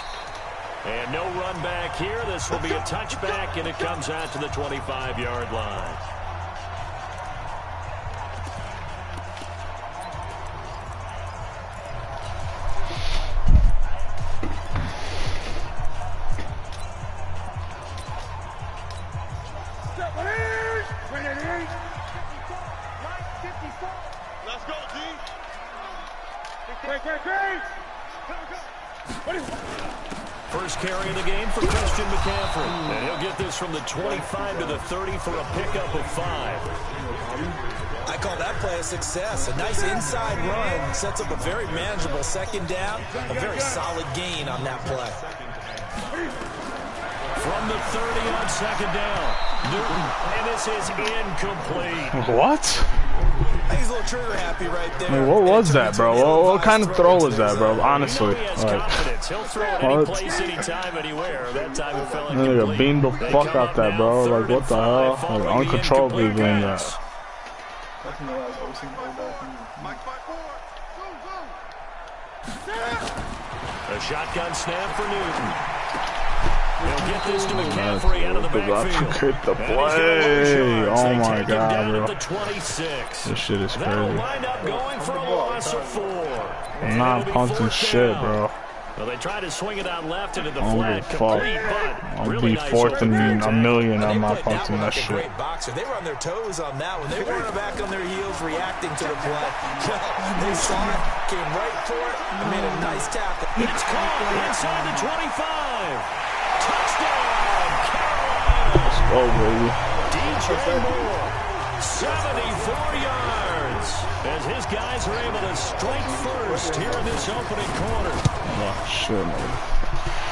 And no run back here. This will be a touchback, and it comes out to the 25-yard line. First carry of the game for Christian McCaffrey. And he'll get this from the 25 to the 30 for a pickup of 5. I call that play a success. A nice inside run sets up a very manageable second down. A very solid gain on that play. From the 30 on second down, Newton, and this is incomplete. What? I think he's a little trigger happy right there. I mean, what was that, bro? What kind of throw was that, bro? Honestly, like, he'll throw it any place, anytime, anywhere. That time it fell like a beam the fuck out that, bro. Like, what the hell? Like, uncontrollably doing that. A shotgun snap for Newton. He'll get this to McCaffrey out of the backfield. Hit the play. Oh my god, bro. This shit is crazy. Wind up going for a loss of 4. I'm not punting shit, bro. Well, they try to swing it out left into the I don't flat. give a fuck. I'll be fourth and a million. I'm not punting that shit. Great boxer. They were on their toes on that one. They weren't back on their heels reacting to the play. They saw it, came right for it, and made a nice tackle. It's caught inside the 25. Touchdown, Carolina. Let's go, baby. DJ Moore, 74 yards. As his guys are able to strike first here in this opening quarter. Oh, shit, man.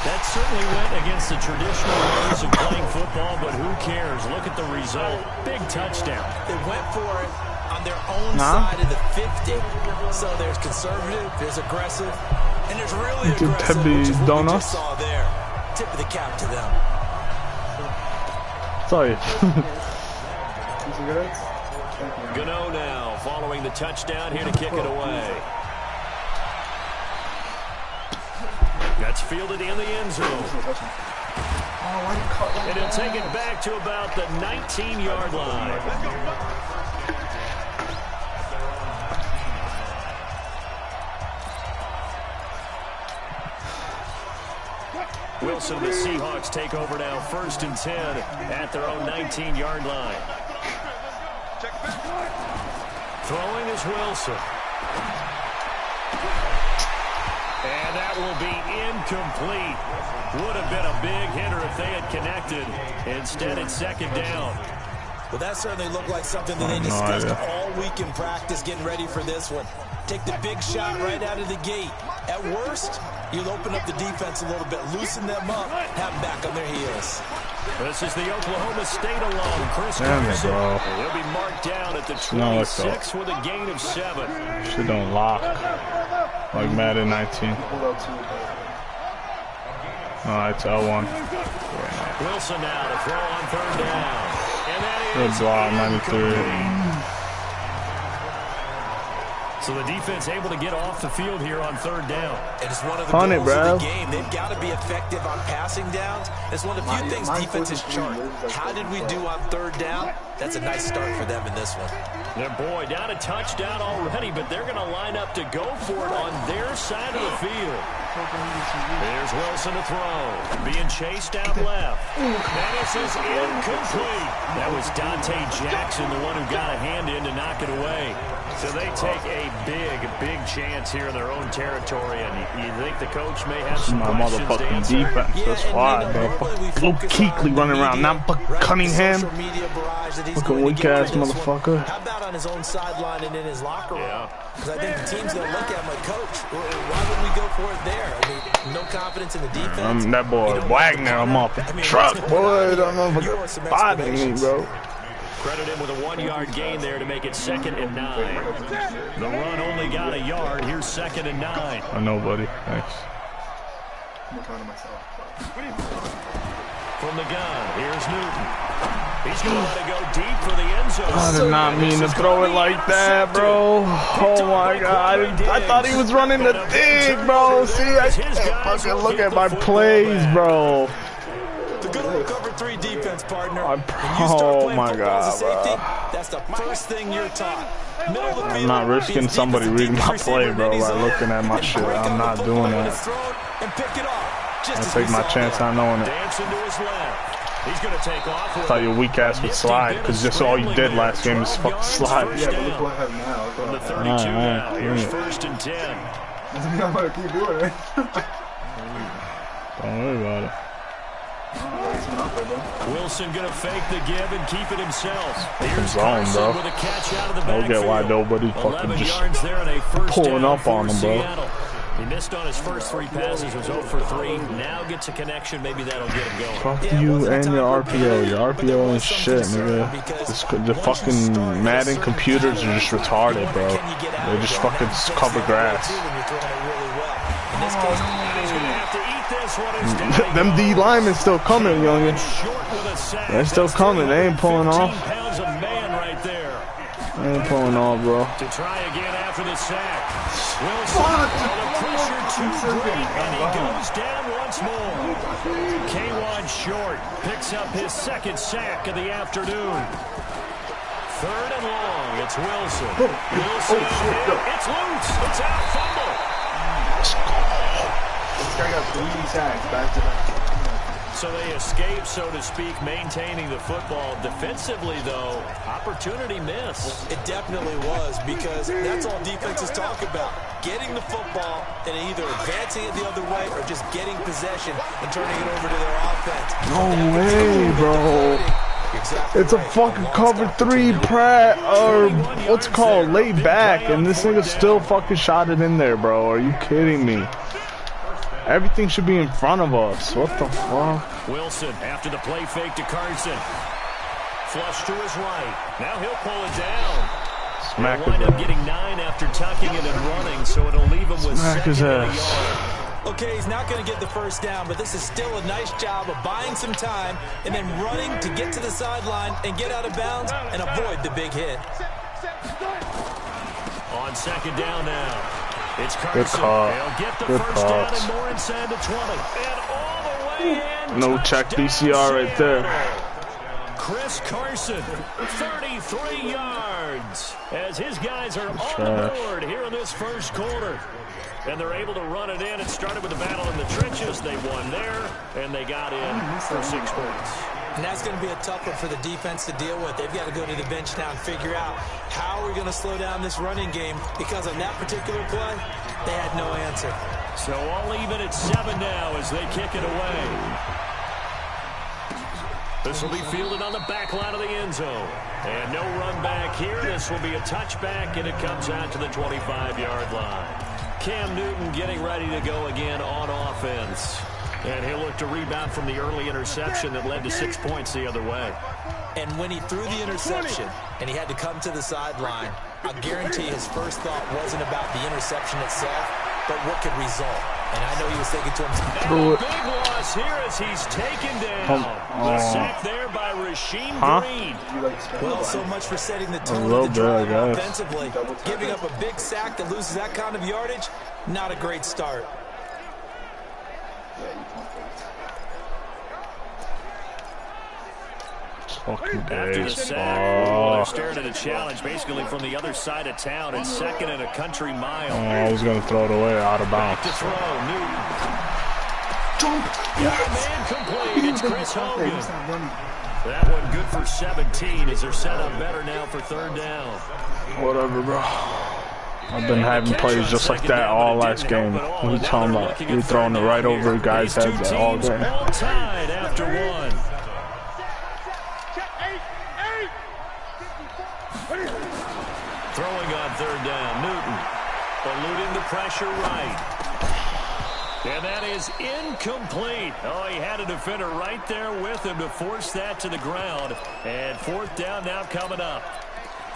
That certainly went against the traditional ways of playing football, but who cares? Look at the result. Big touchdown. They went for it on their own side of the 50. So there's conservative, there's aggressive, and there's really aggressive, which is what we just saw there. Tip of the cap to them. Sorry. Gano now following the touchdown here to kick it away. That's fielded in the end zone. And he'll take it back to about the 19-yard line. Wilson and the Seahawks take over now, 1st and 10 at their own 19-yard line. Throwing is Wilson. And that will be incomplete. Would have been a big hitter if they had connected. Instead, it's 2nd down. Well, that certainly looked like something that they discussed all week in practice getting ready for this one. Take the big shot right out of the gate. At worst, you'll open up the defense a little bit, loosen them up, have them back on their heels. This is the Oklahoma State alum, Chris Carson. He'll be marked down at the 26 with a gain of 7. Shit don't lock like Madden 19. It's L1. Wilson now to throw on 3rd down. And that Good is block, 93. So the defense able to get off the field here on 3rd down. And it's one of the goals of the game. They've got to be effective on passing downs. It's one of the few things defenses chart. How did we do on 3rd down? That's a nice start for them in this one. Their boy down a touchdown already, but they're going to line up to go for it on their side of the field. There's Wilson to throw. Being chased out left. And this is incomplete. That was Dante Jackson, the one who got a hand in to knock it away. So they take a big chance here in their own territory, and you think the coach may have some questions to answer? Defense. That's why, bro. Luke Kuechly running around, not Cunningham. Fucking weak ass motherfucker. How about on his own sideline and in his locker room? Because I think the team's going to look at him like, Coach, why would we go for it there? I mean, no confidence in the defense. That boy Wagner, I'm off the truck, boy. That motherfucker bothering me, bro. Credit him with a 1-yard gain there to make it 2nd and 9. The run only got a yard. Here's 2nd and 9. I know, buddy. Thanks. I'm proud of myself. From the gun, here's Newton. He's going to let it go deep for the end zone. I did not mean to throw it like that, bro. Oh my God. I thought he was running the dig, bro. See, I can't fucking look at my plays, bro. The good old cover 3 defense, partner. Oh my God, bro. That's the first thing you're taught. I'm not risking somebody reading my play, bro, by looking at my shit. I'm not doing that. I'll take my chance not knowing it. He's going to take off. I thought your weak ass would slide, because just all you did last game is fucking slide. Yeah, but look what I have now. From the 32 now, here's 1st and 10. Doesn't mean I'm going to keep doing it. Don't worry about it. Wilson going to fake the give and keep it himself. Here's zone, bro. with a catch out of the I don't get why nobody fucking just pulling up on him, bro. He missed on his first 3 passes, was 0 for 3. Now gets a connection, maybe that'll get him going. Fuck you and your RPO. Your RPO ain't shit, nigga. The fucking Madden computers are just retarded, bro. They just fucking cover grass. Them D linemen still coming, youngin. They're still coming. They ain't pulling off. They ain't pulling off, bro. To try again after the sack. Wilson, the pressure too great, and he goes down once more. K1 Short picks up his 2nd sack of the afternoon. 3rd and long. It's Wilson. Wilson, it's loose. It's out, fumble. This guy got 3 sacks back to back. So they escape, so to speak, maintaining the football. Defensively, though, opportunity miss. It definitely was, because that's all defenses talk about. Getting the football and either advancing it the other way or just getting possession and turning it over to their offense. No way, bro. It's a fucking cover 3 Pratt, or what's it called, laid back, and this nigga still fucking shot it in there, bro. Are you kidding me? Everything should be in front of us. What the fuck? Wilson after the play fake to Carson. Flush to his right. Now he'll pull it down. Smack He'll wind up getting 9 after tucking it and running, so it'll leave him with 2nd and a yard. Okay, he's not going to get the first down, but this is still a nice job of buying some time and then running to get to the sideline and get out of bounds and avoid the big hit. On 2nd down now. It's Carson. Good call. They'll get the Good first calls. down and more inside the 20. And all the way in. No check BCR right there. Chris Carson, 33 yards, as his guys are on the board here in this first quarter. And they're able to run it in. It started with a battle in the trenches. They won there, and they got in for 6 points. And that's going to be a tough one for the defense to deal with. They've got to go to the bench now and figure out how we're going to slow down this running game, because on that particular play, they had no answer. So all even at 7 now as they kick it away. This will be fielded on the back line of the end zone. And no run back here. This will be a touchback, and it comes out to the 25-yard line. Cam Newton getting ready to go again on offense. And he'll look to rebound from the early interception that led to 6 points the other way. And when he threw the interception and he had to come to the sideline, I guarantee his first thought wasn't about the interception itself, but what could result. And I know he was thinking to himself. Threw it. Big loss here as he's taken down. The sack there by Rasheem Green. Well, so much for setting the tone of the drive offensively. Giving up a big sack that loses that kind of yardage, not a great start. After the sack, they're staring at a challenge basically from the other side of town. It's second and a country mile. I was going to throw it away out of bounds. To throw, Newton. Jump! Yes! Man complete. It's Chris Hogan. That one good for 17 as they're set up better now for third down. Whatever, bro. I've been having plays just like that all last game. What are you talking about? You're throwing it right over guys' heads all day. All tied after one. Throwing on third down, Newton. Eluding the pressure right. And that is incomplete. Oh, he had a defender right there with him to force that to the ground. And fourth down now coming up.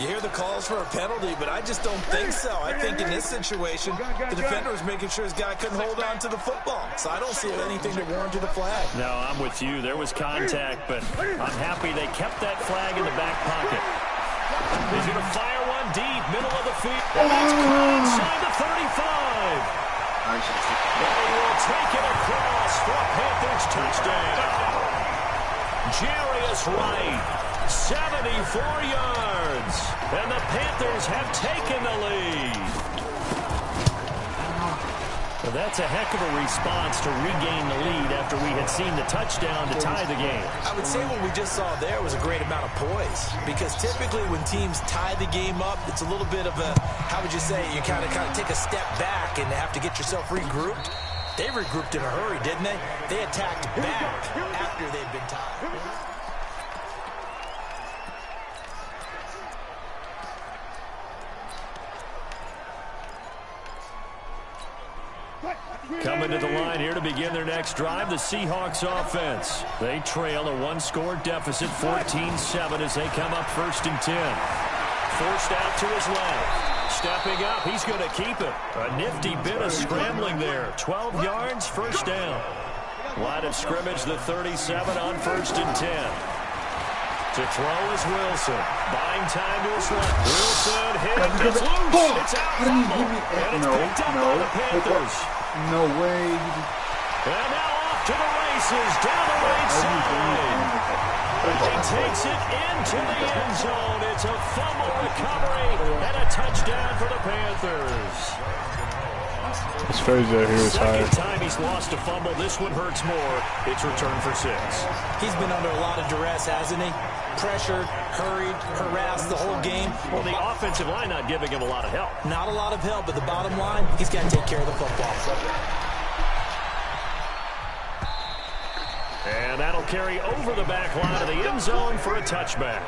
You hear the calls for a penalty, but I just don't think so. I think in this situation, the defender was making sure his guy couldn't hold on to the football. So I don't see anything that warranted a flag. No, I'm with you. There was contact, but I'm happy they kept that flag in the back pocket. He's going to fire one deep, middle of the field. And that's caught inside the 35. They will take it across for a Panthers touchdown. Jarius Wright, 74 yards. And the Panthers have taken the lead. Well, that's a heck of a response to regain the lead after we had seen the touchdown to tie the game. I would say what we just saw there was a great amount of poise, because typically when teams tie the game up, it's a little bit of a, how would you say, you kind of take a step back and have to get yourself regrouped. They regrouped in a hurry, didn't they? They attacked back after they'd been tied. Coming to the line here to begin their next drive, the Seahawks offense. They trail a one-score deficit, 14-7, as they come up 1st and 10. Forced out to his left. Stepping up, he's going to keep it. A nifty bit of scrambling there. 12 yards, first down. Line of scrimmage, the 37 on 1st and 10. To throw is Wilson. Buying time to his left. Wilson hit. It's loose. It's out. And it's picked up by the Panthers. No way. And now off to the races. Down the right side. He takes it into the end zone. It's a fumble recovery and a touchdown for the Panthers. It's crazy that he was high. Second time he's lost a fumble. This one hurts more. It's returned for 6. He's been under a lot of duress, hasn't he? Pressured, hurried, harassed the whole game. Well, the offensive line not giving him a lot of help. Not a lot of help, but the bottom line, he's got to take care of the football. And that'll carry over the back line of the end zone for a touchback.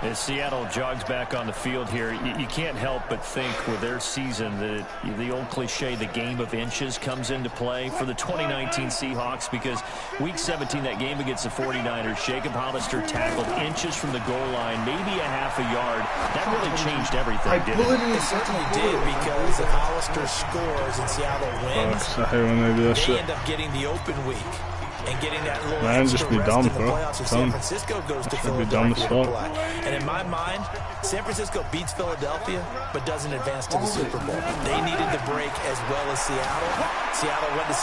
As Seattle jogs back on the field here, you can't help but think with their season that the old cliche, the game of inches, comes into play for the 2019 Seahawks, because Week 17, that game against the 49ers, Jacob Hollister tackled inches from the goal line, maybe a half a yard. That really changed everything, didn't it? It certainly did, because if Hollister scores and Seattle wins, I hate when they do that shit. end up getting the open week and getting that little Man, extra just be rest dumb, in the bro. playoffs. If San Francisco goes to Philadelphia to play. And in my mind, San Francisco beats Philadelphia but doesn't advance to the Super Bowl. They needed the break as well as Seattle. Seattle went to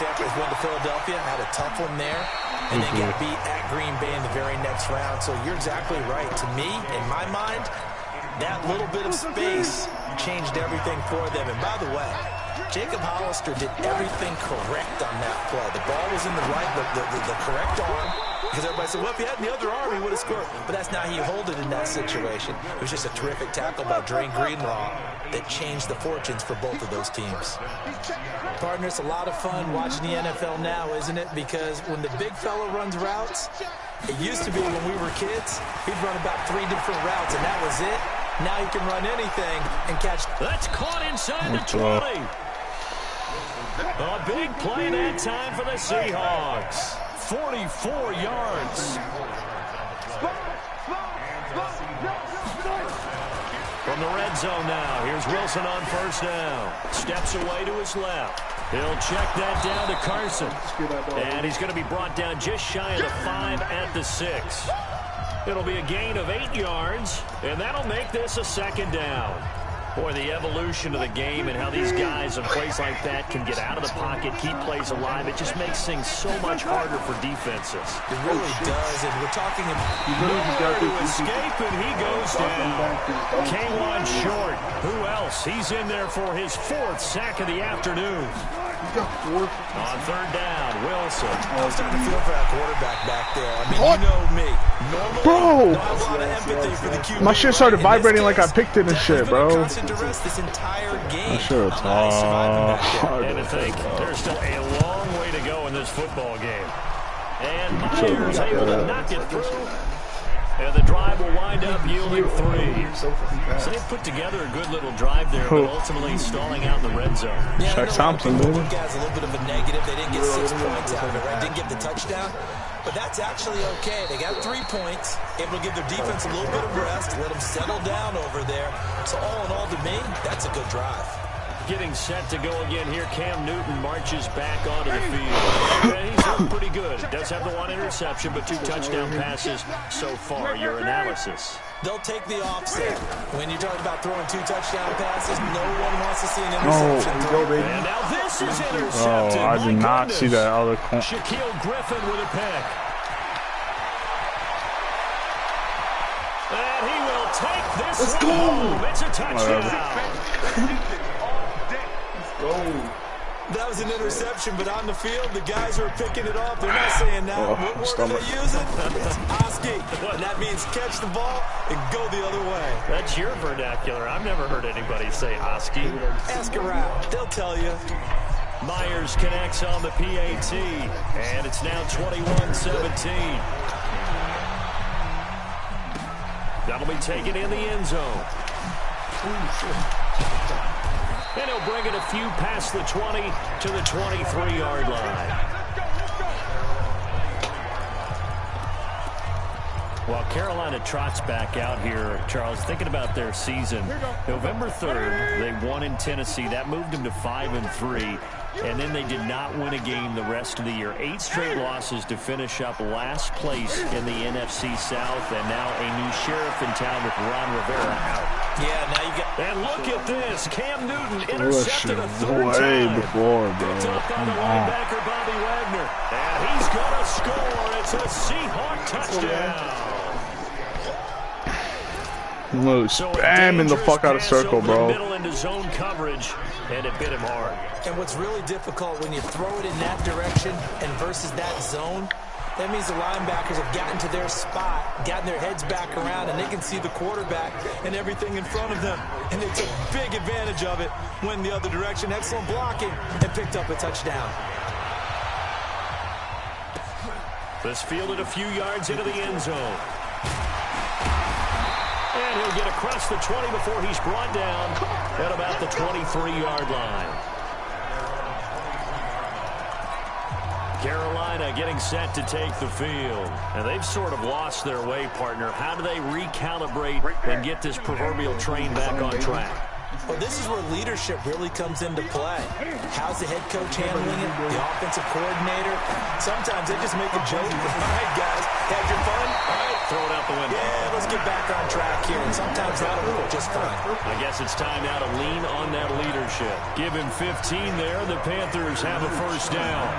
Philadelphia, had a tough one there, and then got beat at Green Bay in the very next round. So you're exactly right. To me, in my mind, that little bit of space changed everything for them. And by the way, Jacob Hollister did everything correct on that play. The ball was in the right, the correct arm. Because everybody said, well, if he had the other arm, he would have scored. But that's not how you hold it in that situation. It was just a terrific tackle by Drain Greenlaw that changed the fortunes for both of those teams. Partner, it's a lot of fun watching the NFL now, isn't it? Because when the big fella runs routes, it used to be when we were kids, he'd run about 3 different routes, and that was it. Now he can run anything and catch. That's caught inside the 20. A big play that time for the Seahawks. 44 yards. From the red zone now. Here's Wilson on first down. Steps away to his left. He'll check that down to Carson. And he's going to be brought down just shy of the 5 at the 6. It'll be a gain of 8 yards, and that'll make this a second down. Boy, the evolution of the game and how these guys in plays like that can get out of the pocket, keep plays alive, it just makes things so much harder for defenses. It really does, and we're talking about nowhere to escape, and he goes down. K1 short. Who else? He's in there for his 4th sack of the afternoon. On third down, Wilson. I was starting to feel for that quarterback back there. I mean, you know me. Bro! Not a lot of empathy for the QB. My shit started vibrating like I picked it and shit, bro. This entire game. My shit was hard. And to think, there's still a long way to go in this football game. And Myers able to knock it through. And the drive will wind up yielding 3. So they've put together a good little drive there, but ultimately stalling out in the red zone. Yeah, Check Thompson, baby. Has a little bit of a negative. They didn't get 6 points out of it, right? Didn't get the touchdown. But that's actually okay. They got 3 points, able to give their defense a little bit of rest, let them settle down over there. So all in all, to me, that's a good drive. Getting set to go again here. Cam Newton marches back onto the field. And he's looked pretty good. Does have the 1 interception, but 2 touchdown passes so far. Your analysis. They'll take the offset. When you talk about throwing 2 touchdown passes, no one wants to see an interception. And now this is intercepted. Oh, I did not see that other corner. Shaquille Griffin with a pick. And he will take this. Let's go. Home. It's a touchdown. That was an interception, but on the field, the guys who are picking it off, they're not saying now. What word are they using? It's Oski. And that means catch the ball and go the other way. That's your vernacular. I've never heard anybody say Oski. Ask around. They'll tell you. Myers connects on the PAT, and it's now 21-17. That'll be taken in the end zone. And he'll bring it a few past the 20 to the 23-yard line. While Carolina trots back out here, Charles, thinking about their season, November 3rd, they won in Tennessee. That moved them to 5-3. And then they did not win a game the rest of the year. 8 straight losses to finish up last place in the NFC South. And now a new sheriff in town with Ron Rivera out. Yeah, now you got... And look at this. Cam Newton intercepted a 3rd way time. before, bro. Picked up on the linebacker, Bobby Wagner. And he's going to score. It's a Seahawk touchdown. Look, spamming the fuck out of circle, bro. Middle into zone coverage, and it bit him hard. And what's really difficult when you throw it in that direction and versus that zone, that means the linebackers have gotten to their spot, gotten their heads back around, and they can see the quarterback and everything in front of them. And they took big advantage of it, went the other direction, excellent blocking, and picked up a touchdown. This fielded a few yards into the end zone. And he'll get across the 20 before he's brought down at about the 23-yard line. Carolina getting set to take the field. And they've sort of lost their way, partner. How do they recalibrate and get this proverbial train back on track? Well, this is where leadership really comes into play. How's the head coach handling it? The offensive coordinator? Sometimes they just make a joke. All right, guys, had your fun? All right, throw it out the window. Yeah, let's get back on track here. And sometimes that'll work just fine. I guess it's time now to lean on that leadership. Give him 15 there. The Panthers have a first down.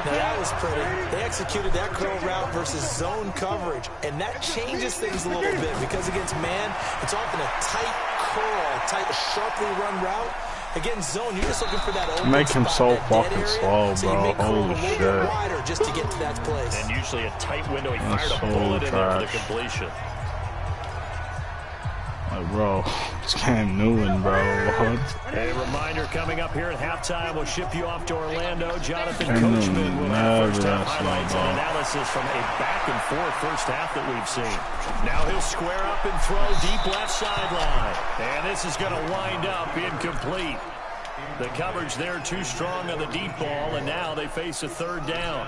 Now that was pretty. They executed that curl route versus zone coverage, and that changes things a little bit because against man, it's often a tight curl, tight, sharply run route. Against zone, you're just looking for that open Make him so spot, fucking slow, so you bro. make curl Holy a little shit. bit wider just to get to that place. And usually a tight window. He That's fired a so bullet in there for the trash. completion. Like, bro, it's Cam Newton, bro. What? A reminder coming up here at halftime. We'll ship you off to Orlando. Jonathan Cam Coachman Newton will have never first half that slow, highlights bro. and analysis from a back-and-forth first half that we've seen. Now he'll square up and throw deep left sideline. And this is going to wind up incomplete. The coverage there too strong on the deep ball, and now they face a third down.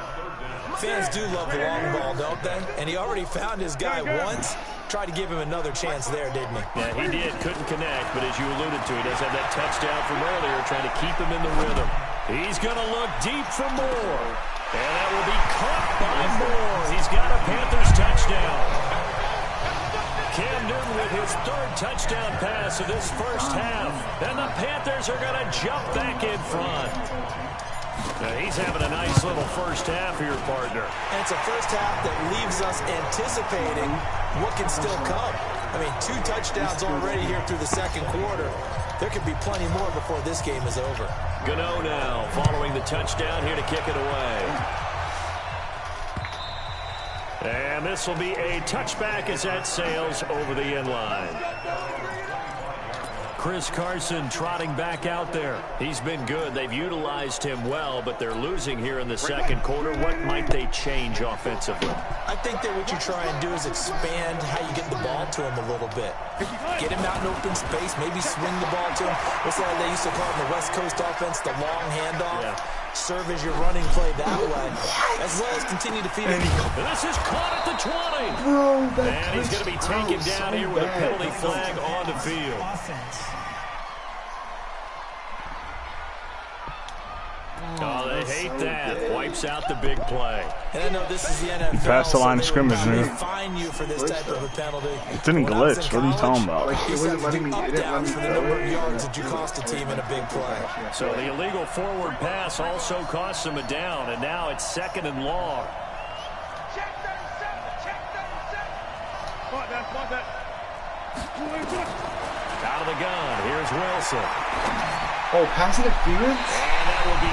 Fans do love the long ball, don't they? And he already found his guy once. Tried to give him another chance there, didn't he? Yeah, he did. Couldn't connect, but as you alluded to, he does have that touchdown from earlier, trying to keep him in the rhythm. He's going to look deep for Moore. And that will be caught by Moore. He's got a Panthers touchdown. Cam Newton with his third touchdown pass of this first half. And the Panthers are going to jump back in front. Now he's having a nice little first half here, partner. And it's a first half that leaves us anticipating what can still come. I mean, 2 touchdowns already here through the second quarter. There could be plenty more before this game is over. Gano now following the touchdown here to kick it away. And this will be a touchback as that sails over the end line. Chris Carson trotting back out there. He's been good. They've utilized him well, but they're losing here in the second quarter. What might they change offensively? I think that what you try and do is expand how you get the ball to him a little bit. Get him out in open space, maybe swing the ball to him. What's that they used to call in the West Coast offense, the long handoff? Yeah. Serve as your running play that way, as well as continue to feed him. And this is caught at the 20. Bro, and he's going to be taken down here with a penalty flag on the field. Oh, they hate that. Wipes out the big play. And I know this is the NFL. Past the line of scrimmage, man. Fine you for this type of a penalty. It didn't glitch. What are you talking about? Like, it wasn't letting me. It didn't let me for the number of yards that you cost a team in a big play. So the illegal forward pass also costs them a down, and now it's 2nd and long. Check 37. Check 37. Fight that. Out of the gun. Here's Wilson. Oh, pass interference? And that will be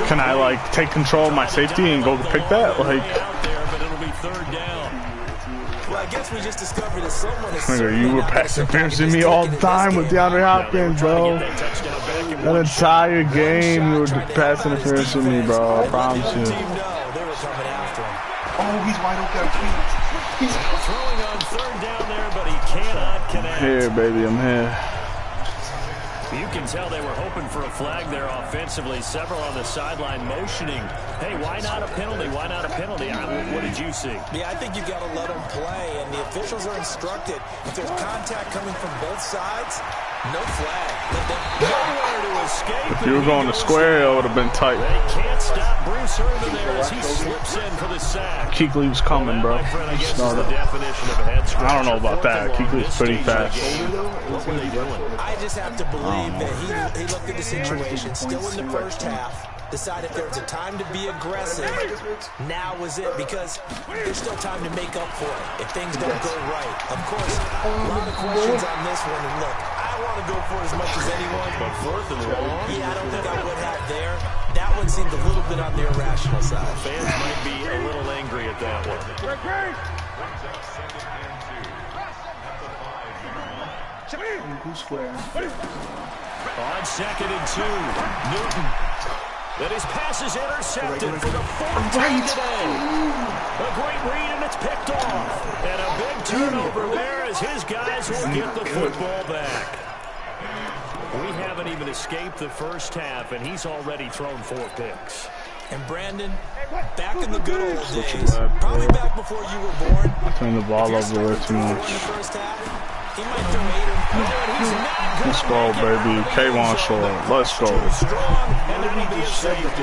in. Can I, like, take control of my safety and go to pick that? Like, out there, but it'll be 3rd down. Well, I guess we just discovered that someone is nigga, you were pass interferencing me all the time with DeAndre Hopkins, bro. That entire game, you were pass interferencing me, bro. I promise you. They were coming after him. Oh, he's wide open. He's throwing on 3rd down there, but he cannot connect. Here, baby, I'm here. You can tell they were hoping for a flag there offensively. Several on the sideline motioning. Hey, why not a penalty? Why not a penalty? What did you see? Yeah, I think you got to let them play, and the officials are instructed. If there's contact coming from both sides, no flag. Nowhere to escape. If you were going to square, it would have been tight. They can't stop Bruce Irvin there as he slips in for the sack. Kuechly was coming, bro. I don't know about that. Kuechly's pretty fast. What were they doing? I just have to believe that he looked at the situation, still in the first half, decided there was a time to be aggressive. Now was it, because there's still time to make up for it if things don't go right. Of course, a lot of questions on this one. And look, I want to go for it as much as anyone. But 4th and long? Yeah, I don't think I would have there. That one seemed a little bit on the irrational side. Fans might be a little angry at that one. square. On 2nd and 2, Newton. And his pass is intercepted for the 4th time today. A great read, and it's picked off. And a big turnover there as his guys will get the football back. We haven't even escaped the first half, and he's already thrown 4 picks. And Brandon, back in the good old days, probably back before you were born. Turn the ball over way too much. He might throw 8 or 9. Let's go, baby. K1 short. Let's go. And that'll be a safety.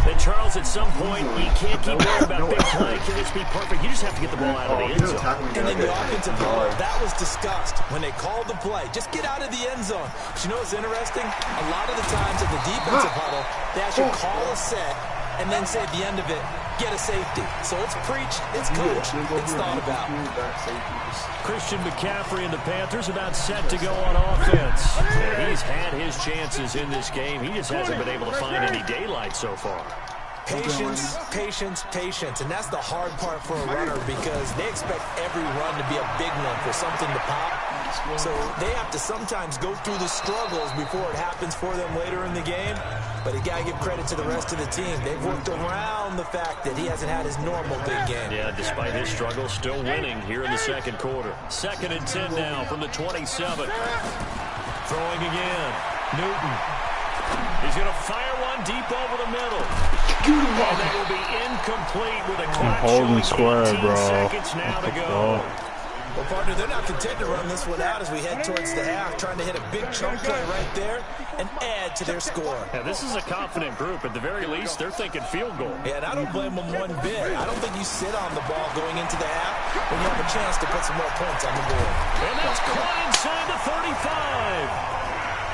And Charles, at some point, you can't keep worrying about big play. Can this be perfect? You just have to get the ball out of the end zone. And then the offensive ball, that was discussed when they called the play. Just get out of the end zone. But you know what's interesting? A lot of the times at the defensive huddle, they actually call a set and then say at the end of it, get a safety. So it's preached, it's coached, it's thought about. Christian McCaffrey and the Panthers about set to go on offense. And he's had his chances in this game. He just hasn't been able to find any daylight so far. Patience, patience, patience. And that's the hard part for a runner because they expect every run to be a big one for something to pop. So they have to sometimes go through the struggles before it happens for them later in the game. But you got to give credit to the rest of the team. They've worked around the fact that he hasn't had his normal big game. Yeah, despite his struggles, still winning here in the second quarter. 2nd and 10 now from the 27. Throwing again. Newton. He's going to fire one deep over the middle. And that will be incomplete with a clock holding showing square, 18 bro. seconds now to go. Well, partner, they're not content to run this one out as we head towards the half, trying to hit a big chunk play right there and add to their score. Yeah, this is a confident group. At the very least, they're thinking field goal. Yeah, and I don't blame them one bit. I don't think you sit on the ball going into the half when you have a chance to put some more points on the board. And that's caught inside the 35.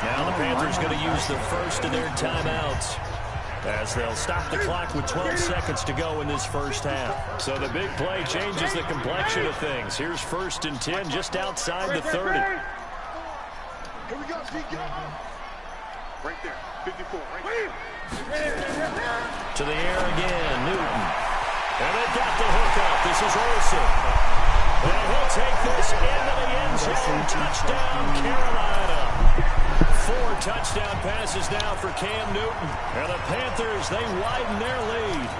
Now the Panthers going to use the first of their timeouts, as they'll stop the clock with 12 seconds to go in this first half. So the big play changes the complexion of things. Here's 1st and 10 just outside the 30. Here we go, CK. Right there, 54, right there. To the air again, Newton. And they got the hookup. This is Olsen. And he'll take this into the end zone. Touchdown, Carolina. 4 touchdown passes now for Cam Newton. And the Panthers, they widen their lead.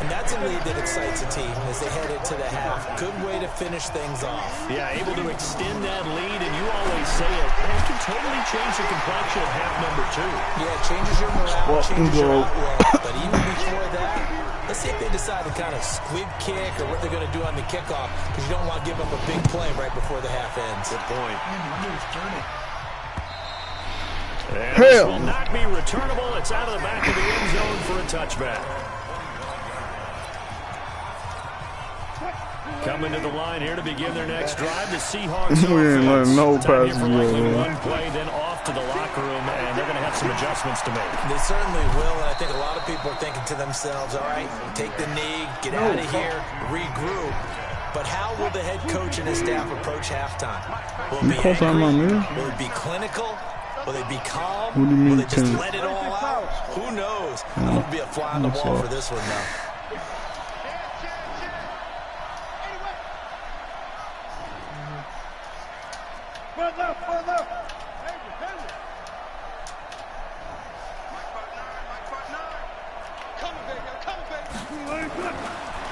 And that's a lead that excites a team as they head into the half. Good way to finish things off. Yeah, able to extend that lead, and you always say it can totally change the complexion of half number 2. Yeah, it changes your morale, changes your outlook. But even before that, let's see if they decide to kind of squib kick or what they're going to do on the kickoff, because you don't want to give up a big play right before the half ends. Good point. And this will not be returnable. It's out of the back of the end zone for a touchback. Coming to the line here to begin their next drive, the Seahawks. We ain't letting no passes for go, likely man. one play, then off to the locker room, and they're going to have some adjustments to make. They certainly will, and I think a lot of people are thinking to themselves, all right, take the knee, get out of here, regroup. But how will the head coach and his staff approach halftime? Will it be angry? Will it be clinical? Will they be calm? What do you mean, will they just let it all out? Who knows? I'm going to be a fly on the wall for this one now.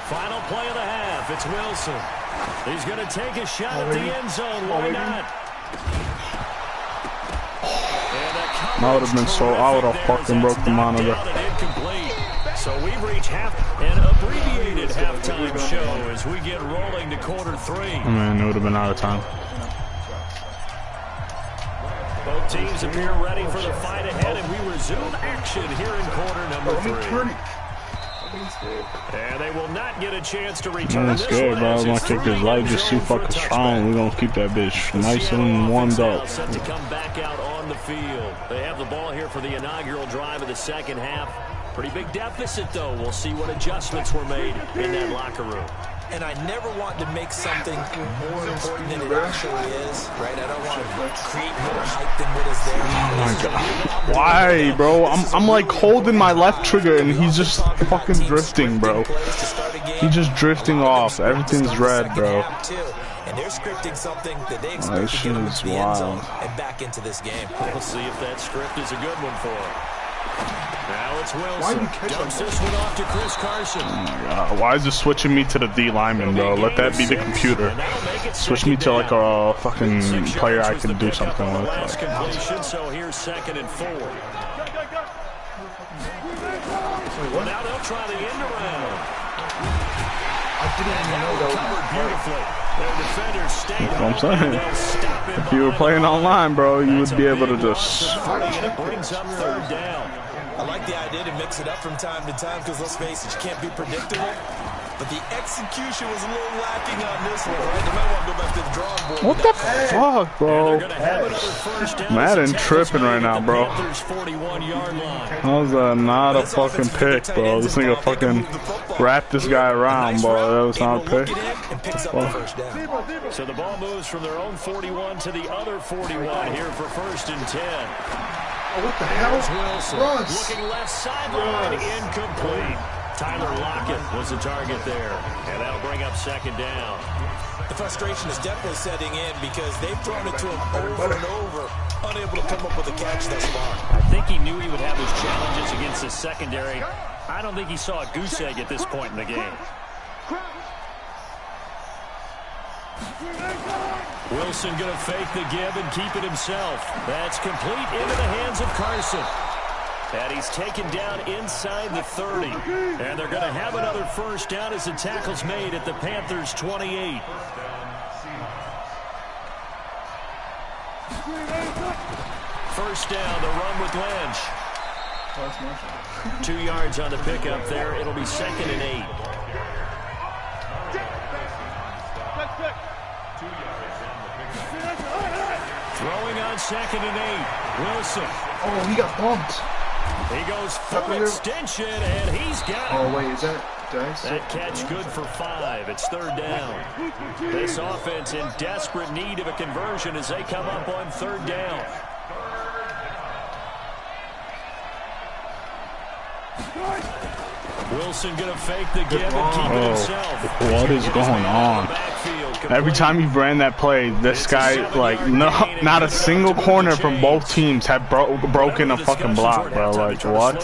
Final play of the half. It's Wilson. He's going to take a shot at the end zone. Why not? I would have been so, I would have fucking broke the monitor. So we've reached an abbreviated halftime show as we get rolling to quarter 3. Oh man, it would have been out of time. Both teams appear ready for the fight ahead, and we resume action here in quarter number 3. And they will not get a chance to return That's good, bro. My kicker's leg just too fucking strong. We're gonna keep that bitch nice and warmed up. Set to come back out on the field. They have the ball here for the inaugural drive of the second half. Pretty big deficit, though. We'll see what adjustments were made in that locker room. And I never want to make something more important than it actually is, right? I don't want to create more hype than what is there. Oh my god. Why, bro? I'm like holding my left trigger and he's just fucking drifting, bro. He's just drifting off. Everything's red, bro. And they're scripting something that they expect to get them into the end zone and back into this game. We'll see if that script is a good one for him. Now it's Wilson. Dumps this one off to Chris Carson. Oh my god. Why is it switching me to the D lineman, bro? Let that be the computer. Switch me to like a fucking player I can do something with. Like. So here's 2nd and 4. Well, now they'll try the end around. I didn't even know that Beautifully. Their defenders stayed. That's what I'm saying. If you were playing online, bro, you would be able to just. It brings up 3rd down. I like the idea to mix it up from time to time because, let's face it, you can't be predictable. But the execution was a little lacking on this one, right? They might want to go back to the drawing board. What the fuck, bro? Madden tripping right now, bro. That was not a fucking pick, bro. This nigga fucking wrapped this guy around, bro. That was not a pick. So the ball moves from their own 41 to the other 41 here for 1st and 10. Oh, what the hell? Wilson looking left sideline, incomplete. Tyler Lockett was the target there, and that'll bring up 2nd down. The frustration is definitely setting in because they've thrown it to him over and over, unable to come up with a catch thus far. I think he knew he would have his challenges against his secondary. I don't think he saw a goose egg at this point in the game. Wilson going to fake the give and keep it himself. That's complete into the hands of Carson. And he's taken down inside the 30. And they're going to have another first down as the tackle's made at the Panthers' 28. First down, the run with Lynch. 2 yards on the pickup there. It'll be 2nd and 8. Throwing on 2nd and 8. Wilson. Oh, he got bumped. He goes full extension, and he's got it. Oh, wait, is that... That catch good for 5. It's 3rd down. This offense in desperate need of a conversion as they come up on 3rd down. Wilson gonna fake the give and keep it himself. What is going on? Every time he ran that play, this guy, like, not a single corner from both teams had broken a fucking block, bro. Like, what?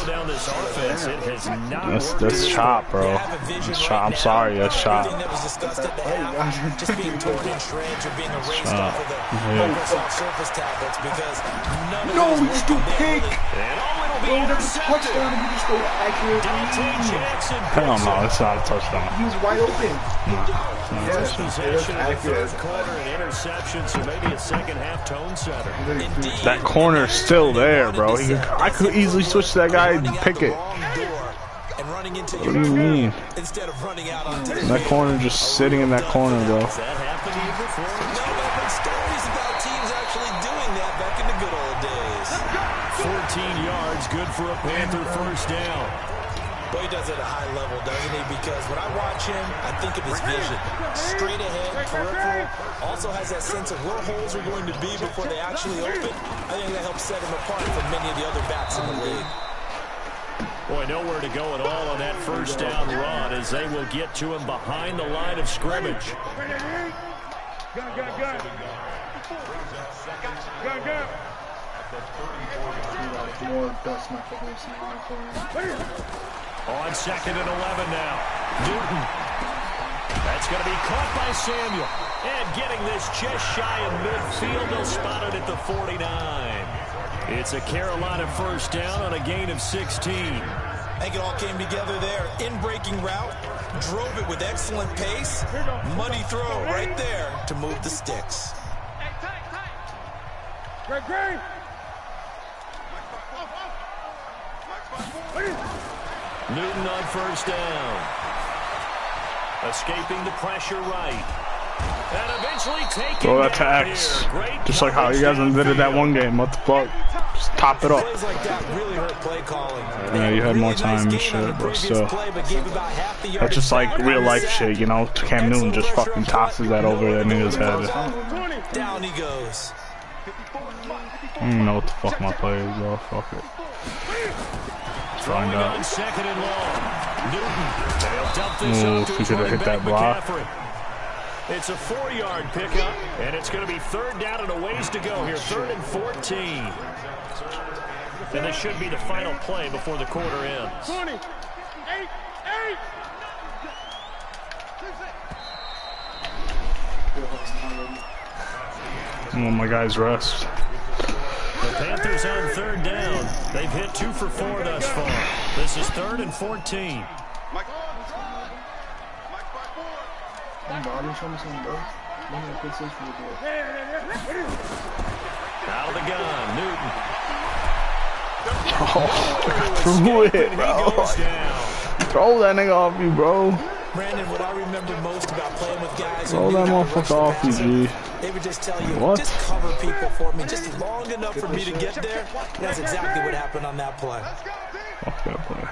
That's chop, bro. That's chop. I'm sorry, that's chop. No, he's too big. Bro, that's a touchdown and you just go accurately. Hell no, it's not a touchdown. He was wide open. Yes, possession of the 3rd quarter and interception, so maybe a second-half tone setter. That corner's still there, bro. I could easily switch to that guy and pick it. What do you mean? That corner just sitting in that corner, bro. Has that happened to you before? No, but I've heard stories about teams actually doing that back in the good old days. 14 yards, good for a Panther first down. Boy, he does it at a high level, doesn't he? Because when I watch him, I think of his vision. Straight ahead, peripheral. Also has that sense of where holes are going to be before they actually open. I think that helps set him apart from many of the other backs in the league. Boy, nowhere to go at all on that first down run as they will get to him behind the line of scrimmage. On 2nd and 11 now. Newton. That's going to be caught by Samuel. And getting this just shy of midfield. They'll spot it at the 49. It's a Carolina first down on a gain of 16. I think it all came together there. In-breaking route. Drove it with excellent pace. Money throw right there to move the sticks. Great. Newton on first down. Escaping the pressure right. And eventually taking Throw that to X. Just like how you guys did it that one game. What the fuck? Just top it up. Plays like that really hurt play calling. Yeah, you had more time and shit, but still. That's just like real life shit, you know? Cam Newton just fucking tosses that over that nigga's head. Down he goes. I don't even know what the fuck my play is, though. Fuck it. Find out. 2nd and long. Newton. They'll dump this Ooh, if he could have hit that block. It's a 4-yard pickup, and it's going to be 3rd down and a ways to go here. 3rd and 14. And this should be the final play before the quarter ends. 20. 8. Oh, my guys rest. The Panthers on 3rd down. They've hit 2 for 4 thus far. This is 3rd and 14. Out of the gun, Newton. Oh, threw it, bro. Throw that nigga off you, bro. Brandon, what I remember most about playing with guys throw that motherfucker off you, G. They would just tell you, What? just cover people for me, just long enough for me to get there. That's exactly what happened on that play. Fuck that play.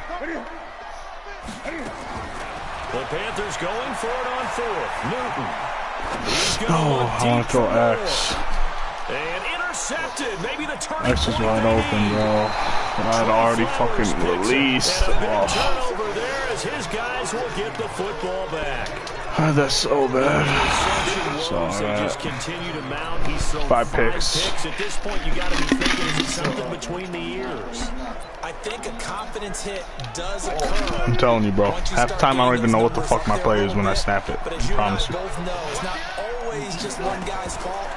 The Panthers going for it on 4th. Newton. Oh, I want to throw X. And intercepted. Maybe the turn. X is wide open, bro. But I'd already fucking released. Oh. Turnover there as his guys will get the football back. That's so bad. So just continue to mount. He's 5 picks. At this point, you got to be thinking, is it something between the ears? I think a confidence hit does occur. I'm telling you, bro. Half the time, I don't even know what the fuck my play is when I snap it. I promise you. Both know it's not always just one guy's fault.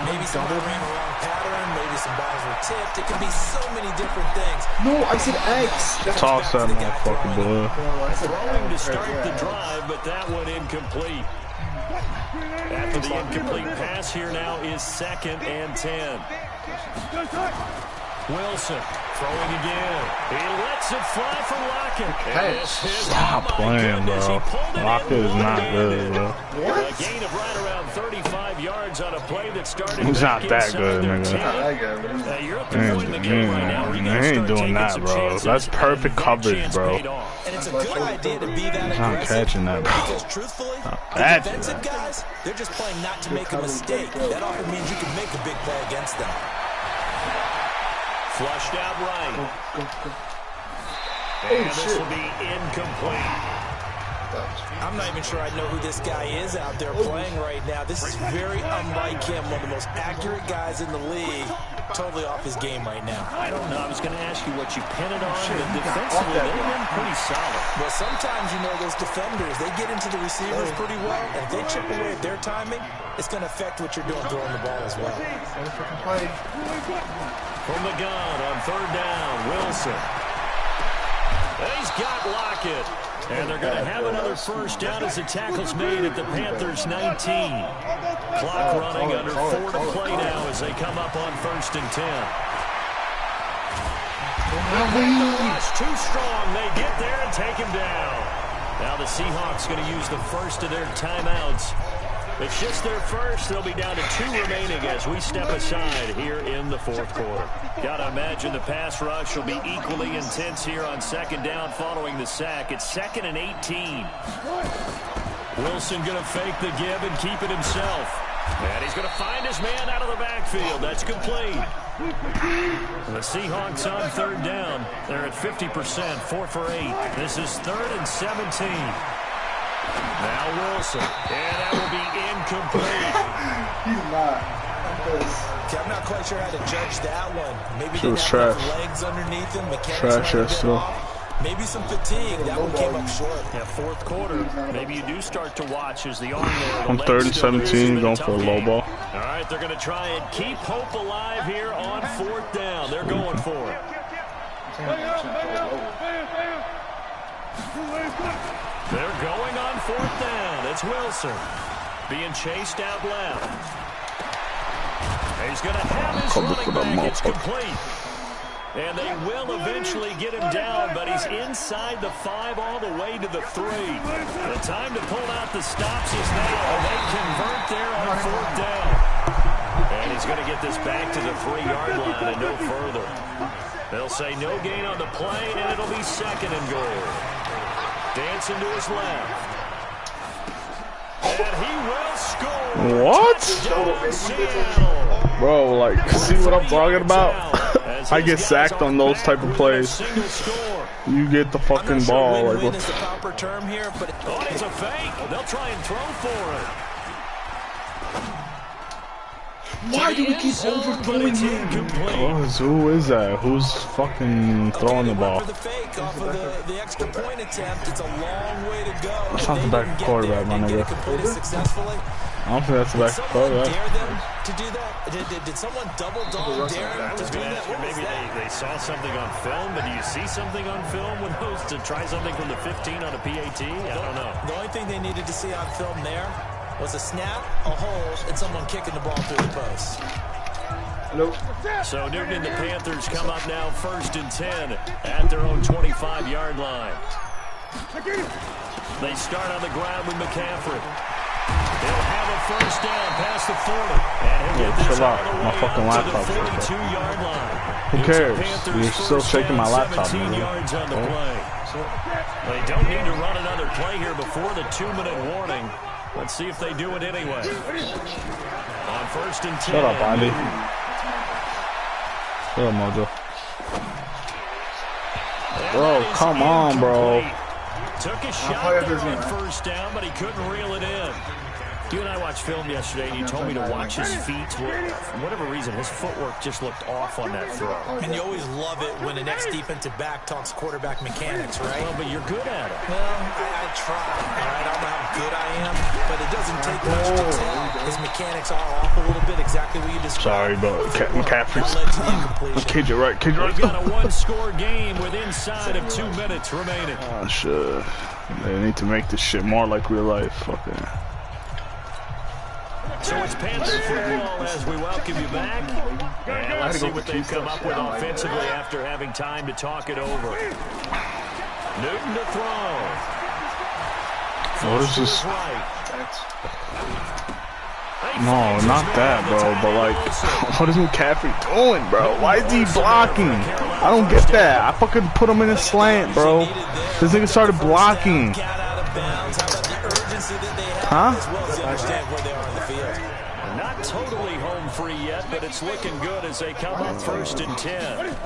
Maybe somebody ran a wrong pattern. Maybe some balls were tipped. It could be so many different things. No, I said X. Toss that motherfucker, boy. Throwing to start the drive, but that one incomplete. After the incomplete pass, here now is 2nd and 10. Wilson throwing again. He lets it fly for Lockett. Hey, stop playing, bro. Lockett is not good, bro. A gain of right around 35 yards on a play that started. He's not that good, nigga. You're up to point in the game right now. He ain't doing that, bro. That's perfect coverage, bro. And it's a good idea to be that He's not catching that, bro. because truthfully, the defensive guys, they're just playing not to make a mistake. That often means you can make a big play against them. Flushed out right. And this will be incomplete. I'm not even sure I know who this guy is out there playing right now. This is very unlike him, one of the most accurate guys in the league. Totally off his game right now. I don't know. I was going to ask you what you pin it on, but defensively, they've been pretty solid. Well, sometimes, you know, those defenders, they get into the receivers pretty well, and if they chip away at their timing, it's going to affect what you're doing throwing the ball as well. From the gun on 3rd down, Wilson. He's got Lockett. And they're going to have another first down as the tackle's made at the Panthers' 19. Clock running under 4 to play now as they come up on 1st and 10. It's too strong. They get there and take him down. Now the Seahawks going to use the first of their timeouts. It's just their first. They'll be down to 2 remaining as we step aside here in the 4th quarter. Gotta imagine the pass rush will be equally intense here on 2nd down following the sack. It's 2nd and 18. Wilson gonna fake the give and keep it himself. And he's gonna find his man out of the backfield. That's complete. The Seahawks on 3rd down. They're at 50%, 4 for 8. This is 3rd and 17. Now Wilson, and that will be incomplete. He's not. Okay, I'm not quite sure how to judge that one. Maybe She he was didn't have trash. enough legs underneath him. Mechanics Trash, might have been still. off. Maybe some fatigue. That one came up short. Yeah, 4th quarter. Maybe you do start to watch as the arm there. I'm 3rd and 17, going for a low ball. All right, they're going to try and keep hope alive here on 4th down. They're going for it. They're going on 4th down. It's Wilson being chased out left. He's going to have his running back. It's complete. And they will eventually get him down, but he's inside the 5 all the way to the 3. The time to pull out the stops is now, and they convert there on 4th down. And he's going to get this back to the 3-yard line and no further. They'll say no gain on the play, and it'll be 2nd and goal. Dancing to his left. And he will score. What? Seattle. Bro, like, see what I'm talking about? I get sacked on those type of plays. You get the fucking ball. Like, win-win is the proper term here, but it's a fake. They'll try and throw for it. Why do we keep overthrowing him? who is that? Who's fucking throwing the ball? For the fake off of the extra point attempt, it's a long way to go. That's not the back quarterback, my nigga. Successfully. I don't think that's the back quarterback. Dare them to do that? Did someone double dog dare them to do that? Maybe they saw something on film, but do you see something on film with those to try something from the 15 on a PAT? I don't know. The only thing they needed to see on film there was a snap, a hold, and someone kicking the ball through the post. Hello. So Newton and the Panthers come up now 1st and 10 at their own 25-yard line. They start on the ground with McCaffrey. They'll have a first down past the 40. And he'll get this all the way out to the 42-yard line. Who cares? You're still shaking my laptop. 17 yards on the play. They don't need to run another play here before the 2-minute warning. Let's see if they do it anyway. On 1st and 10. Shut up, Andy. Shut up, Mojo. Bro, come on, bro. Took a shot there on first down, but he couldn't reel it in. You and I watched film yesterday, and you told me to watch his feet. For whatever reason, his footwork just looked off on that throw. And you always love it when the next defensive back talks quarterback mechanics, right? Well, but you're good at it. Well, I try. All right, I don't know how good I am, but it doesn't take much to tell. His mechanics mechanics are off a little bit, exactly what you Sorry, described. but McCaffrey's. Kid, you're right. Kid, you're right. We've got a one-score game with inside of 2 minutes remaining. Oh, shit. They need to make this shit more like real life. Fucking. So it's Panther football as we welcome you back. And let's see what they've come up with offensively after having time to talk it over. Newton to throw. What is this? No, not that, bro. But like, what is McCaffrey doing, bro? Why is he blocking? I don't get that. I fucking put him in a slant, bro. This nigga started blocking. Huh? Not totally home free yet, but it's looking good as they come up 1st and 10.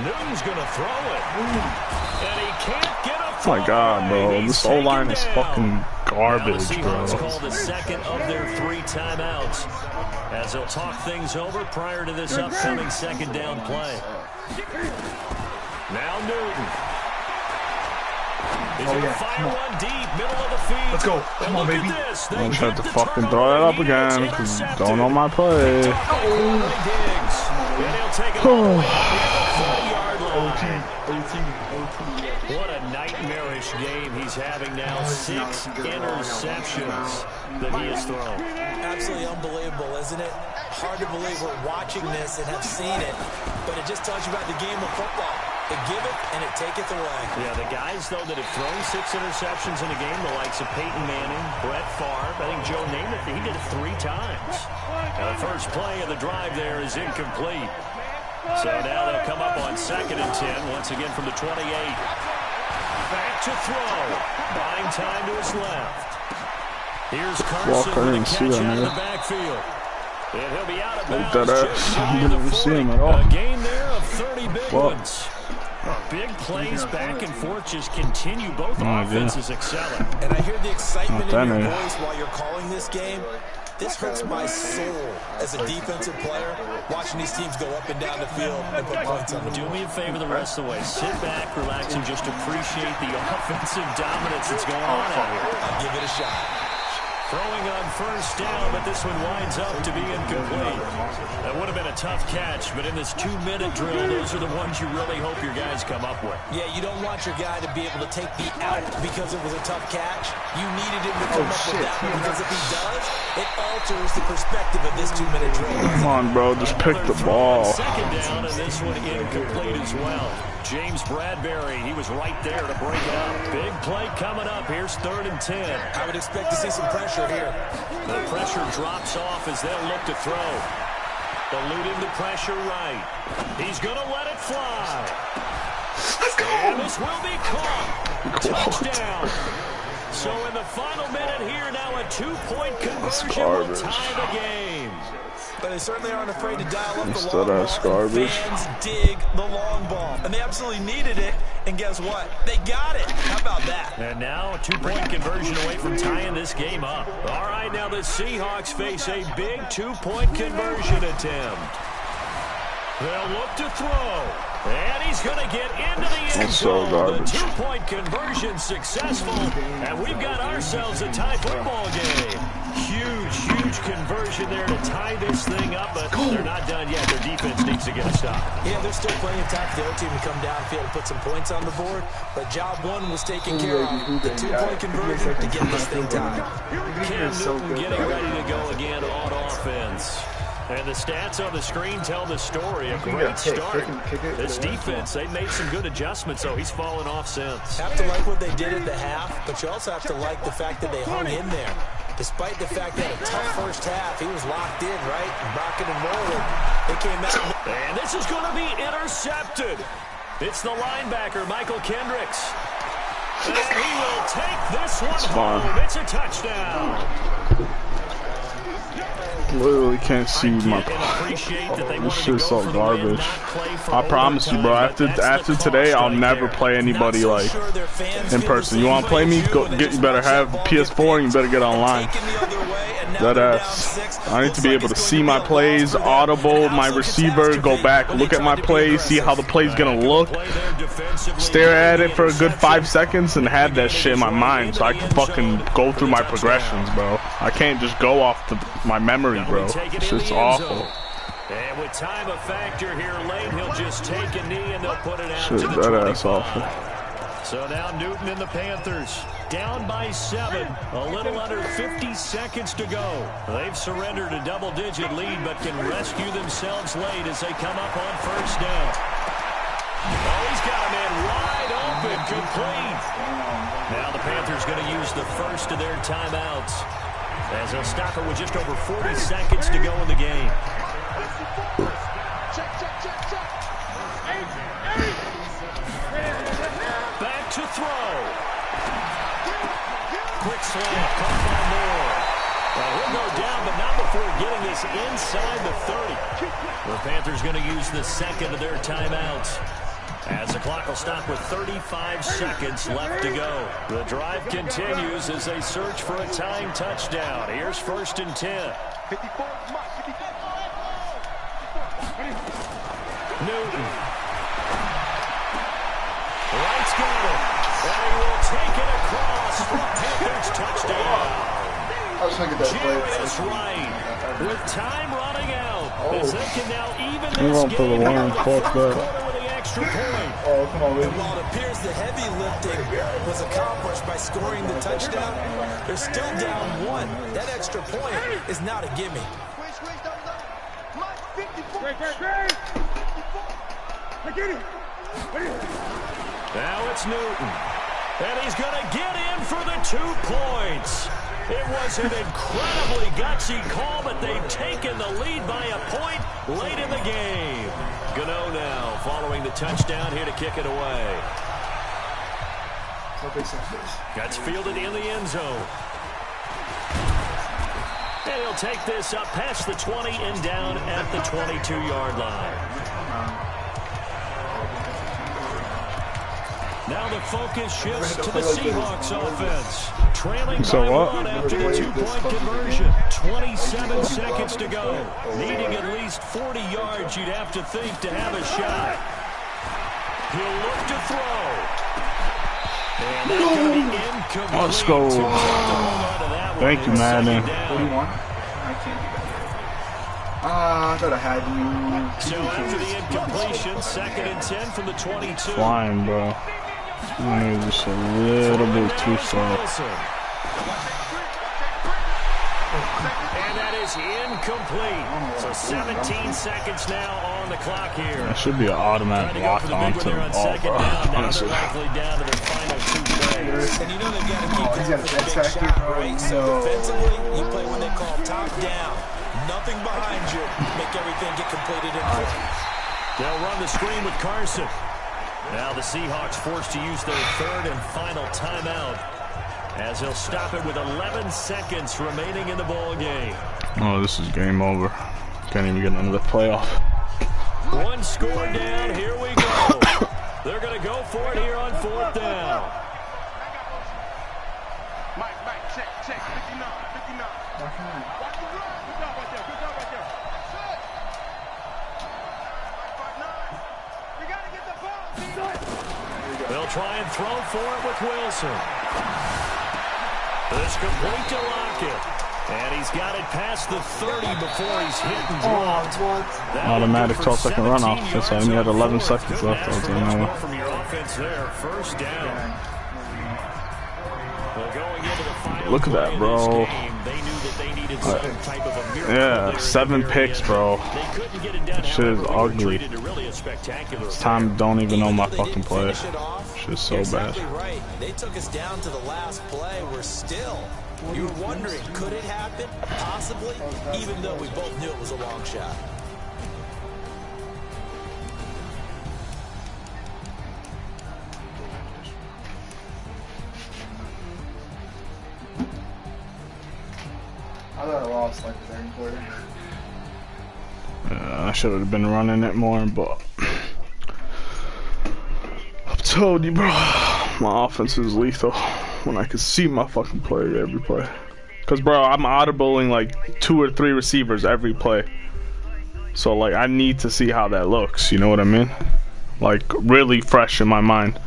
Newton's gonna throw it, and he can't get a. Oh my God, bro! This O-line is fucking garbage, bro. It's called the second of their 3 timeouts, as they'll talk things over prior to this upcoming 2nd down play. Now Newton. He's gonna fire one deep, middle of the field. Let's go. Come on, baby. I'm trying to fucking throw that up again because don't know my play. And he'll take it all the way to the 40-yard line. What a nightmarish game he's having now. 6 interceptions that he has thrown. Absolutely unbelievable, isn't it? Hard to believe we're watching this and have seen it, but it just tells you about the game of football. They give it and it taketh away. Yeah, the guys, though, that have thrown 6 interceptions in a game, the likes of Peyton Manning, Brett Favre, I think Joe Namath, he did it 3 times. And the first play of the drive there is incomplete. So now they'll come up on 2nd and 10, once again from the 28. Back to throw. Buying time to his left. Here's Carson with a catch out of the backfield. And he'll be out of bounds. I didn't even see him at all. A gain there of 30 big ones. Big plays back and forth just continue. Both offenses excelling. And I hear the excitement in your voice while you're calling this game. This hurts my soul as a defensive player, watching these teams go up and down the field and put points on the board. Do me a favor the rest of the way. Sit back, relax, and just appreciate the offensive dominance that's going on out here. I'll give it a shot. Throwing on 1st down, but this one winds up to be incomplete. That would have been a tough catch, but in this 2-minute drill, those are the ones you really hope your guys come up with. Yeah, you don't want your guy to be able to take the out because it was a tough catch. You needed him to come up with that one, because if he does, it alters the perspective of this 2-minute drill. Come on, bro, just pick the ball. 2nd down, and this one incomplete as well. James Bradbury, he was right there to break it up. Big play coming up. Here's 3rd and 10. I would expect to see some pressure here. The pressure drops off as they'll look to throw. Eluding the pressure right. He's going to let it fly. Let's go. And this will be caught. Touchdown. So in the final minute here, now a 2-point conversion will tie the game. But they certainly aren't afraid to dial up the Instead long of ball. garbage. Fans dig the long ball. And they absolutely needed it. And guess what? They got it. How about that? And now a 2-point conversion away from tying this game up. All right, now the Seahawks face a big 2-point conversion attempt. They'll look to throw. And he's going to get into the end zone. The 2-point conversion successful. And we've got ourselves a tie football game. Huge conversion there to tie this thing up, but they're not done yet. Their defense needs to get a stop. Yeah, there's still plenty of time for the other team to come downfield and put some points on the board, but job 1 was taken care of. The 2-point conversion to get this thing tied. Cam Newton getting ready to go again on offense. And the stats on the screen tell the story. A great start. This defense, they made some good adjustments, though. He's fallen off since. Have to like what they did at the half, but you also have to like the fact that they hung in there. Despite the fact that a tough first half, he was locked in, right? Rocking and rolling. They came out. And this is going to be intercepted. It's the linebacker, Michael Kendricks. And he will take this one home. It's a touchdown. Literally can't see my. This shit's so garbage. I promise you, bro. After today, I'll never play anybody like in person. You want to play me? You better have PS4 and you better get online. Now That they're down ass. 6. I need to be able to see my plays, audible my receiver, go back, look at my plays, see how the play's gonna look, stare at it for a good 5 seconds, and have that shit in my mind so I can fucking go through my progressions, bro. I can't just go off my memory, bro. It's just awful. And with time a factor here late, he'll just take a knee and they'll put it out Shit, to the that 25. ass awful. So now Newton and the Panthers down by 7, a little under 50 seconds to go. They've surrendered a double-digit lead but can rescue themselves late as they come up on first down. Oh, he's got a man wide open, complete. Now the Panthers going to use the first of their timeouts as they'll stop it with just over 40 seconds to go in the game. Back to throw. Quick slant, caught by Moore. He'll go down, but not before getting this inside the 30. The Panthers going to use the second of their timeouts, as the clock will stop with 35 seconds left to go. The drive continues as they search for a tying touchdown. Here's 1st and 10. Newton. Wright's got it. And he will take it across for a Panthers touchdown. I was trying to get that play. Jarius Wright with time running out. As they can now even He this went for the game one, with fuck that. the extra point. Oh, come on, And baby. while it appears the heavy lifting was accomplished by scoring the touchdown, they're still down 1. That extra point is not a gimme. Now it's Newton. And he's going to get in for the 2 points. It was an incredibly gutsy call, but they've taken the lead by a point late in the game. Gano now following the touchdown here to kick it away. Gets fielded in the end zone. And he'll take this up past the 20 and down at the 22-yard line. Now the focus shifts to the Seahawks offense. Trailing by 1 after the 2-point conversion. 27 seconds to go. Needing at least 40 yards, you'd have to think, to have a shot. He'll look to throw. And that's going to be incomplete. Let's go. Thank you, Madden. 41? I can't do that. I thought I had you. So after the incompletion, 2nd and 10 from the 22. Flying, bro. Maybe just a little bit too soft. And that is incomplete. So 17 seconds now on the clock here. That should be an automatic lock on to the ball, bro. Honestly. Down to their final 2 plays. And you know they've got to keep he's going got for a the dead big factor, shot, bro. right? So defensively, you play what they call top down. Nothing behind you. Make everything get completed in front. They'll run the screen with Carson. Now the Seahawks forced to use their 3rd and final timeout, as they'll stop it with 11 seconds remaining in the ball game. Oh, this is game over. Can't even get another playoff. 1 score down. Here we go. They're going to go for it here on 4th down. Mike, check, 59. Watch the run. Good job right there. Set. We got to get the ball. They'll try and throw for it with Wilson. This complete to Lockett. And he's got it past the 30 before he's hit and dropped. Automatic 12-second runoff. That's why he had 11 seconds left. I was like, no. From your offense there, 1st down. Well, going into the final Look at that, play of bro. this game, they knew that they needed some type of a miracle. Yeah, 7 picks, bro. They couldn't get it done. Shit is However, they ugly. retreated to really a spectacular This time, don't even know my fucking play. Shit's Shit's so bad. exactly right. They took us down to the last play. We're still. You were wondering, could it happen? Possibly, even though we both knew it was a long shot. I thought I lost like the 3rd quarter. I should have been running it more, but I told you, bro. My offense is lethal when I can see my fucking play every play. Cause bro, I'm audibling like 2 or 3 receivers every play. So like I need to see how that looks, you know what I mean? Like really fresh in my mind.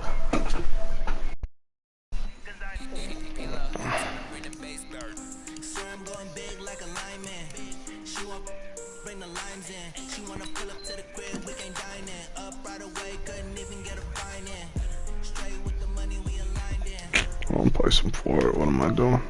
I'm gonna play some forward. What am I doing?